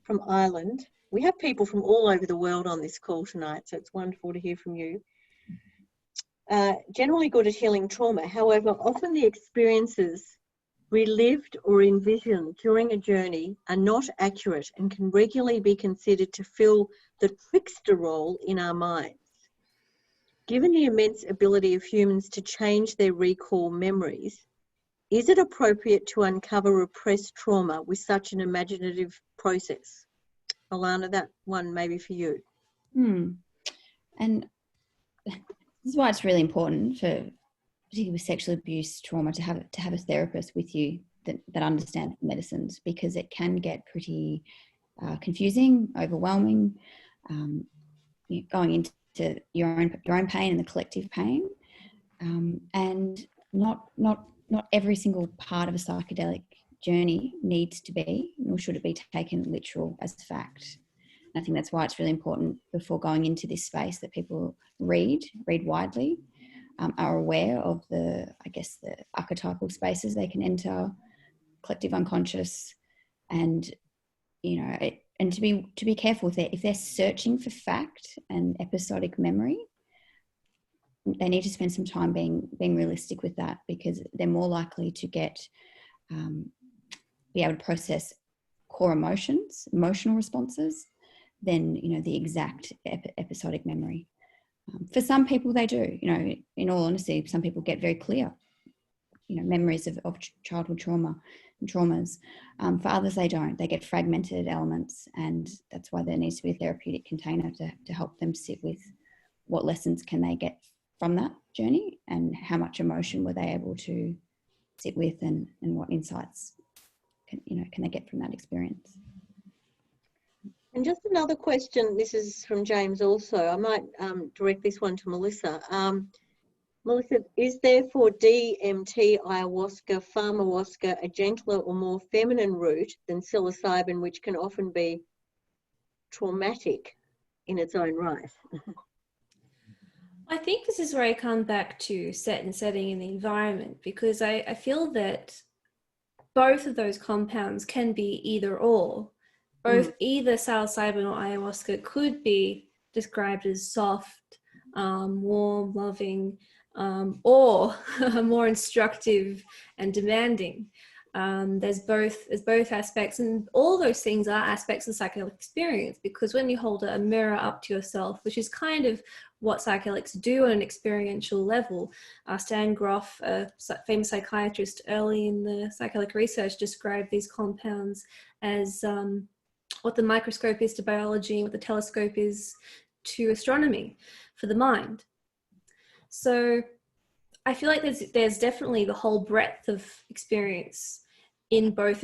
from Ireland. We have people from all over the world on this call tonight, so it's wonderful to hear from you. Generally good at healing trauma. However, often the experiences relived or envisioned during a journey are not accurate and can regularly be considered to fill the trickster role in our minds. Given the immense ability of humans to change their recall memories, is it appropriate to uncover repressed trauma with such an imaginative process? Alana, that one may be for you. And this is why it's really important for, particularly with sexual abuse trauma, to have a therapist with you that understands medicines, because it can get pretty confusing, overwhelming, going into your own pain and the collective pain, and not every single part of a psychedelic journey needs to be, nor should it be taken literal as fact. And I think that's why it's really important before going into this space that people read widely, are aware of the archetypal spaces they can enter, collective unconscious, and and to be careful if they're searching for fact and episodic memory, they need to spend some time being realistic with that, because they're more likely to be able to process core emotional responses than the exact episodic memory. For some people they do, in all honesty, some people get very clear memories of childhood trauma and traumas. For others they don't, they get fragmented elements, and that's why there needs to be a therapeutic container to help them sit with what lessons can they get from that journey, and how much emotion were they able to sit with, and what insights can they get from that experience. And just another question, this is from James also. I might direct this one to Melissa. Melissa, is therefore DMT, ayahuasca, pharmahuasca a gentler or more feminine route than psilocybin, which can often be traumatic in its own right? I think this is where I come back to set and setting in the environment, because I feel that both of those compounds can be either or. Both either psilocybin or ayahuasca could be described as soft, warm, loving, or more instructive and demanding. There's both aspects, and all those things are aspects of the psychedelic experience, because when you hold a mirror up to yourself, which is kind of what psychedelics do on an experiential level. Stan Grof, a famous psychiatrist early in the psychedelic research, described these compounds as what the microscope is to biology, what the telescope is to astronomy for the mind. So I feel like there's definitely the whole breadth of experience in both.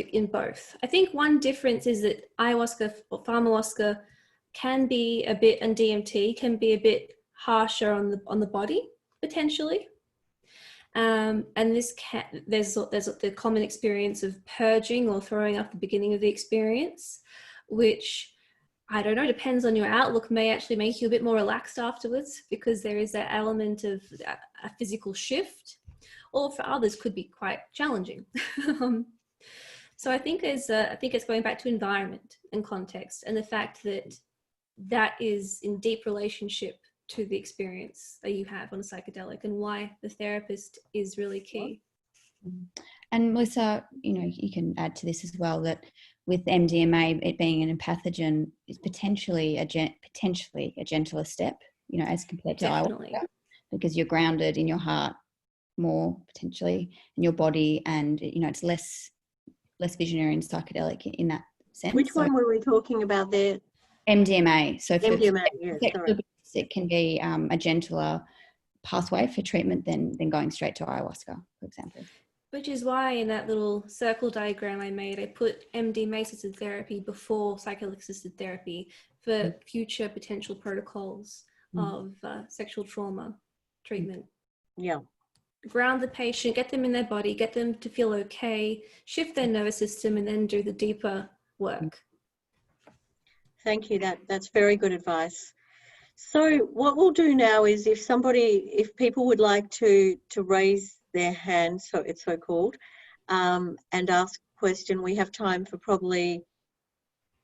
I think one difference is that ayahuasca or pharmahuasca can be a bit, and DMT can be a bit harsher on the body potentially. And there's the common experience of purging or throwing up at the beginning of the experience, which, I don't know, depends on your outlook, may actually make you a bit more relaxed afterwards, because there is that element of a physical shift, or for others could be quite challenging. So I think it's going back to environment and context, and the fact that that is in deep relationship to the experience that you have on a psychedelic, and why the therapist is really key. And Melissa, you can add to this as well, that with MDMA, it being an empathogen, is potentially a gentler step, as compared to ayahuasca, because you're grounded in your heart more potentially, in your body, and it's less visionary and psychedelic in that sense. Which one were we talking about there? MDMA. So for MDMA, yes, sorry. It can be a gentler pathway for treatment than going straight to ayahuasca, for example. Which is why in that little circle diagram I made, I put MDMA assisted therapy before psychedelic assisted therapy for future potential protocols of sexual trauma treatment. Yeah. Ground the patient, get them in their body, get them to feel okay, shift their nervous system, and then do the deeper work. Thank you. That's very good advice. So what we'll do now is, if people would like to raise their hand, so it's so called, and ask a question, we have time for probably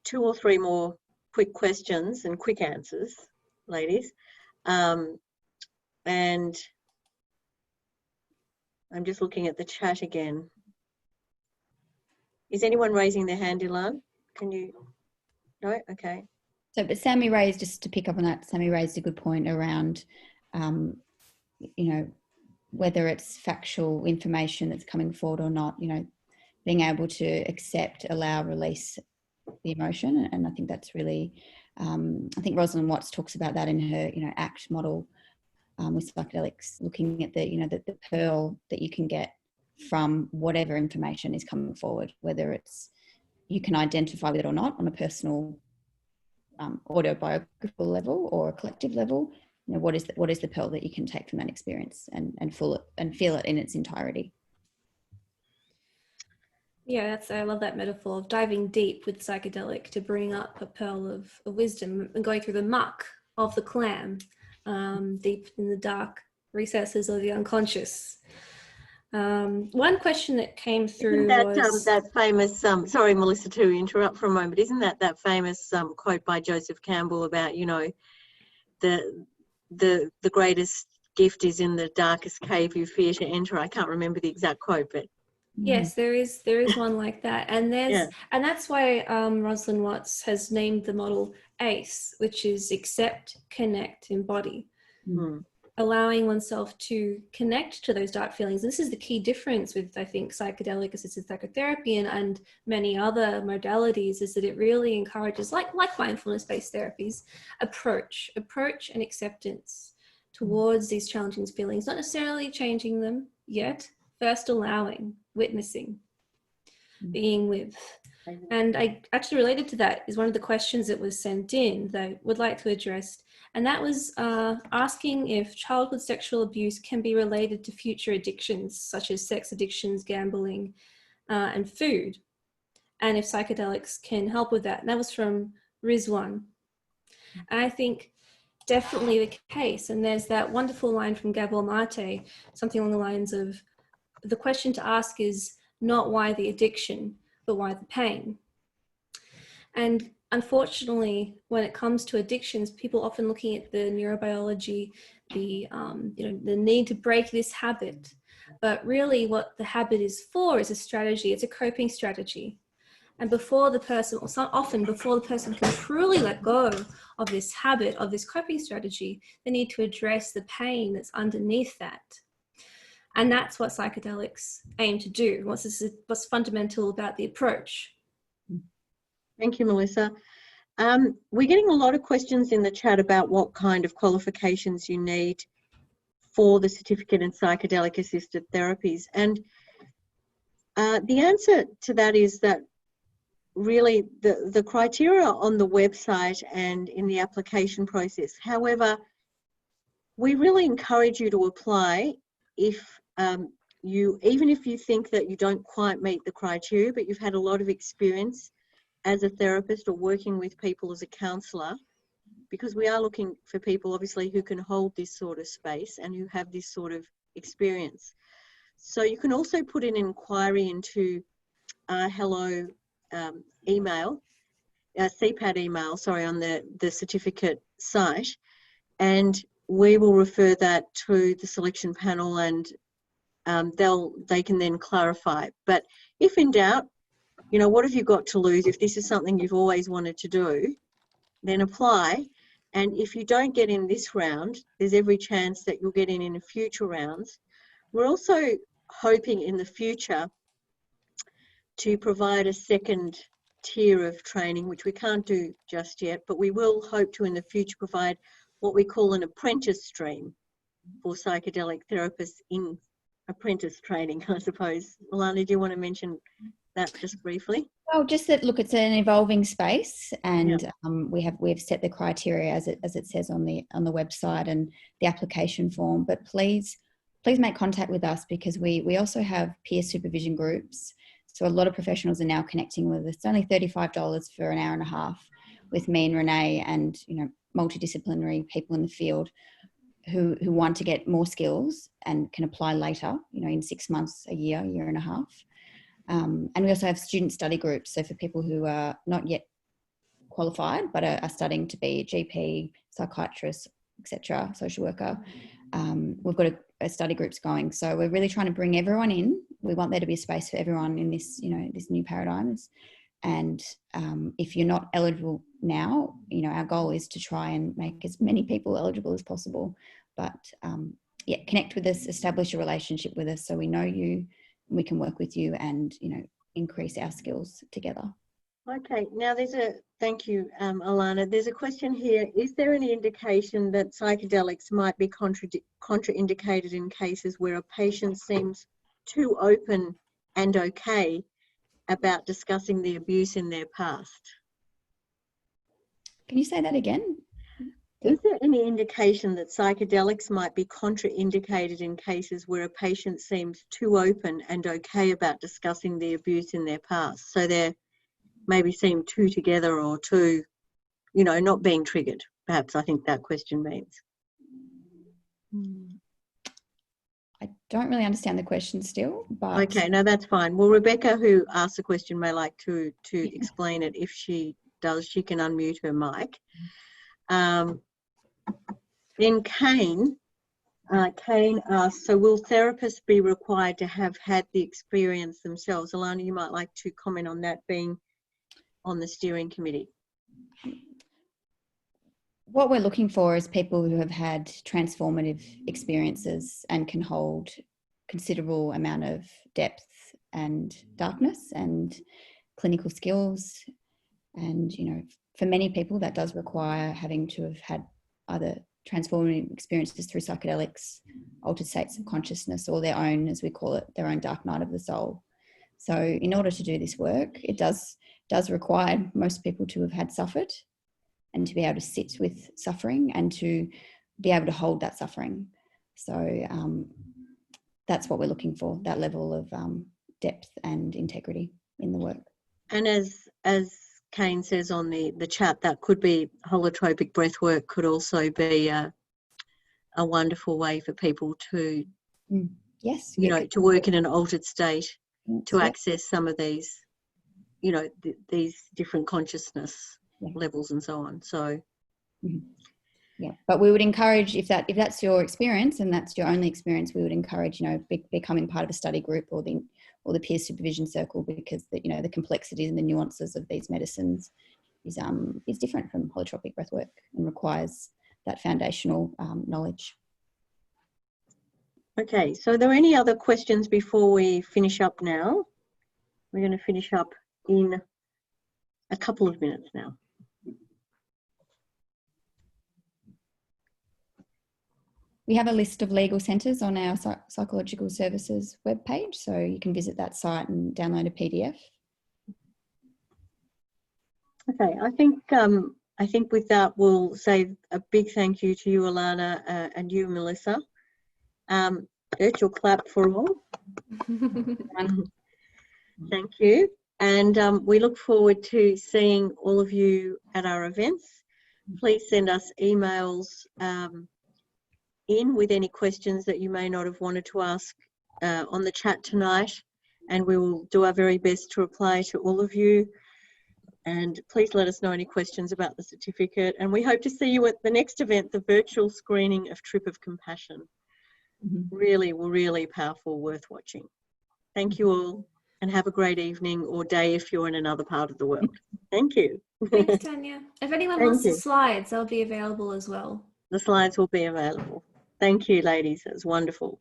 2 or 3 more quick questions and quick answers, ladies. And I'm just looking at the chat again. Is anyone raising their hand, Ilan? Can you? No? Okay. So, but Sammy raised, just to pick up on that, Sammy raised a good point around, whether it's factual information that's coming forward or not, being able to accept, allow, release the emotion. And I think that's really, I think Rosalind Watts talks about that in her, ACT model with psychedelics, looking at the pearl that you can get from whatever information is coming forward, whether it's, you can identify with it or not on a personal autobiographical level or a collective level. What is the pearl that you can take from that experience and feel it in its entirety? Yeah, I love that metaphor of diving deep with psychedelic to bring up a pearl of wisdom, and going through the muck of the clam, deep in the dark recesses of the unconscious. One question that came through was that famous, sorry Melissa to interrupt for a moment, isn't that famous quote by Joseph Campbell about, the greatest gift is in the darkest cave you fear to enter? I can't remember the exact quote, but yes, there is one like that, and and that's why Rosalind Watts has named the model ACE, which is accept, connect, embody. Allowing oneself to connect to those dark feelings. This is the key difference with, I think, psychedelic assisted psychotherapy and many other modalities, is that it really encourages, like mindfulness-based therapies, approach and acceptance towards these challenging feelings, not necessarily changing them yet, first allowing, witnessing, being with. And I actually, related to that, is one of the questions that was sent in that I would like to address. And that was asking if childhood sexual abuse can be related to future addictions, such as sex addictions, gambling, and food, and if psychedelics can help with that. And that was from Rizwan. And I think definitely the case. And there's that wonderful line from Gabor Mate, something along the lines of, the question to ask is not why the addiction, but why the pain. And unfortunately, when it comes to addictions, people often looking at the neurobiology, the need to break this habit. But really what the habit is for is a strategy. It's a coping strategy. And before the person, or so often before the person can truly let go of this habit, of this coping strategy, they need to address the pain that's underneath that. And that's what psychedelics aim to do. What's fundamental about the approach. Thank you, Melissa. We're getting a lot of questions in the chat about what kind of qualifications you need for the certificate in psychedelic assisted therapies. And the answer to that is that really the criteria on the website and in the application process. However, we really encourage you to apply if even if you think that you don't quite meet the criteria, but you've had a lot of experience as a therapist or working with people as a counsellor, because we are looking for people obviously who can hold this sort of space and who have this sort of experience. So you can also put an inquiry into hello email, CPAD email, sorry, on the certificate site, and we will refer that to the selection panel, and they can then clarify. But if in doubt, you know, what have you got to lose? If this is something you've always wanted to do, then apply. And if you don't get in this round, there's every chance that you'll get in future rounds. We're also hoping in the future to provide a second tier of training, which we can't do just yet, but we will hope to in the future provide what we call an apprentice stream for psychedelic therapists in apprentice training, I suppose. Alana, do you want to mention that just briefly? Well, just that, look, it's an evolving space, and we've set the criteria as it says on the website and the application form. But please make contact with us, because we also have peer supervision groups. So a lot of professionals are now connecting with us. It's only $35 for an hour and a half with me and Renee, and multidisciplinary people in the field who want to get more skills and can apply later, in 6 months, a year and a half. And we also have student study groups. So for people who are not yet qualified, but are studying to be a GP, psychiatrist, etc., social worker, we've got a study groups going. So we're really trying to bring everyone in. We want there to be a space for everyone in this, this new paradigms. And if you're not eligible now, our goal is to try and make as many people eligible as possible. But connect with us, establish a relationship with us so we know you, we can work with you and, increase our skills together. Okay, now thank you, Alana. There's a question here. Is there any indication that psychedelics might be contraindicated in cases where a patient seems too open and okay about discussing the abuse in their past? Can you say that again? Is there any indication that psychedelics might be contraindicated in cases where a patient seems too open and okay about discussing the abuse in their past? So they maybe seem too together or too, not being triggered, perhaps I think that question means. I don't really understand the question still, but... Okay, no, that's fine. Well, Rebecca, who asked the question, may like to explain it. If she does, she can unmute her mic. Then Kane asks, so will therapists be required to have had the experience themselves? Alana, you might like to comment on that, being on the steering committee. What we're looking for is people who have had transformative experiences and can hold considerable amount of depth and darkness and clinical skills. And, for many people that does require having to have had either transformative experiences through psychedelics, altered states of consciousness, or their own, as we call it, their own dark night of the soul. So in order to do this work, it does require most people to have had suffered and to be able to sit with suffering and to be able to hold that suffering. So that's what we're looking for, that level of depth and integrity in the work. And as Kane says on the chat, that could be holotropic breath work, could also be a wonderful way for people to, yes, you know, to work in an altered state, to yep. access some of these, you know, these different consciousness levels and so on. So, yeah, but we would encourage, if that's your experience and that's your only experience, we would encourage, you know, becoming part of a study group or the peer supervision circle, because you know, the complexities and the nuances of these medicines is different from holotropic breathwork and requires that foundational knowledge. okay, so are there any other questions before we finish up now? We're going to finish up in a couple of minutes now. We have a list of legal centres on our psychological services webpage, so you can visit that site and download a PDF. Okay, I think with that we'll say a big thank you to you, Alana, and you, Melissa. Virtual clap for all. Thank you, and we look forward to seeing all of you at our events. Please send us emails in with any questions that you may not have wanted to ask on the chat tonight, and we will do our very best to reply to all of you. And please let us know any questions about the certificate, and we hope to see you at the next event, the virtual screening of Trip of Compassion. Really powerful, worth watching. Thank you all, and have a great evening or day if you're in another part of the world. Thank you. Thanks, Tanya. If anyone wants the slides, they'll be available as well. The slides will be available. Thank you, ladies. It was wonderful.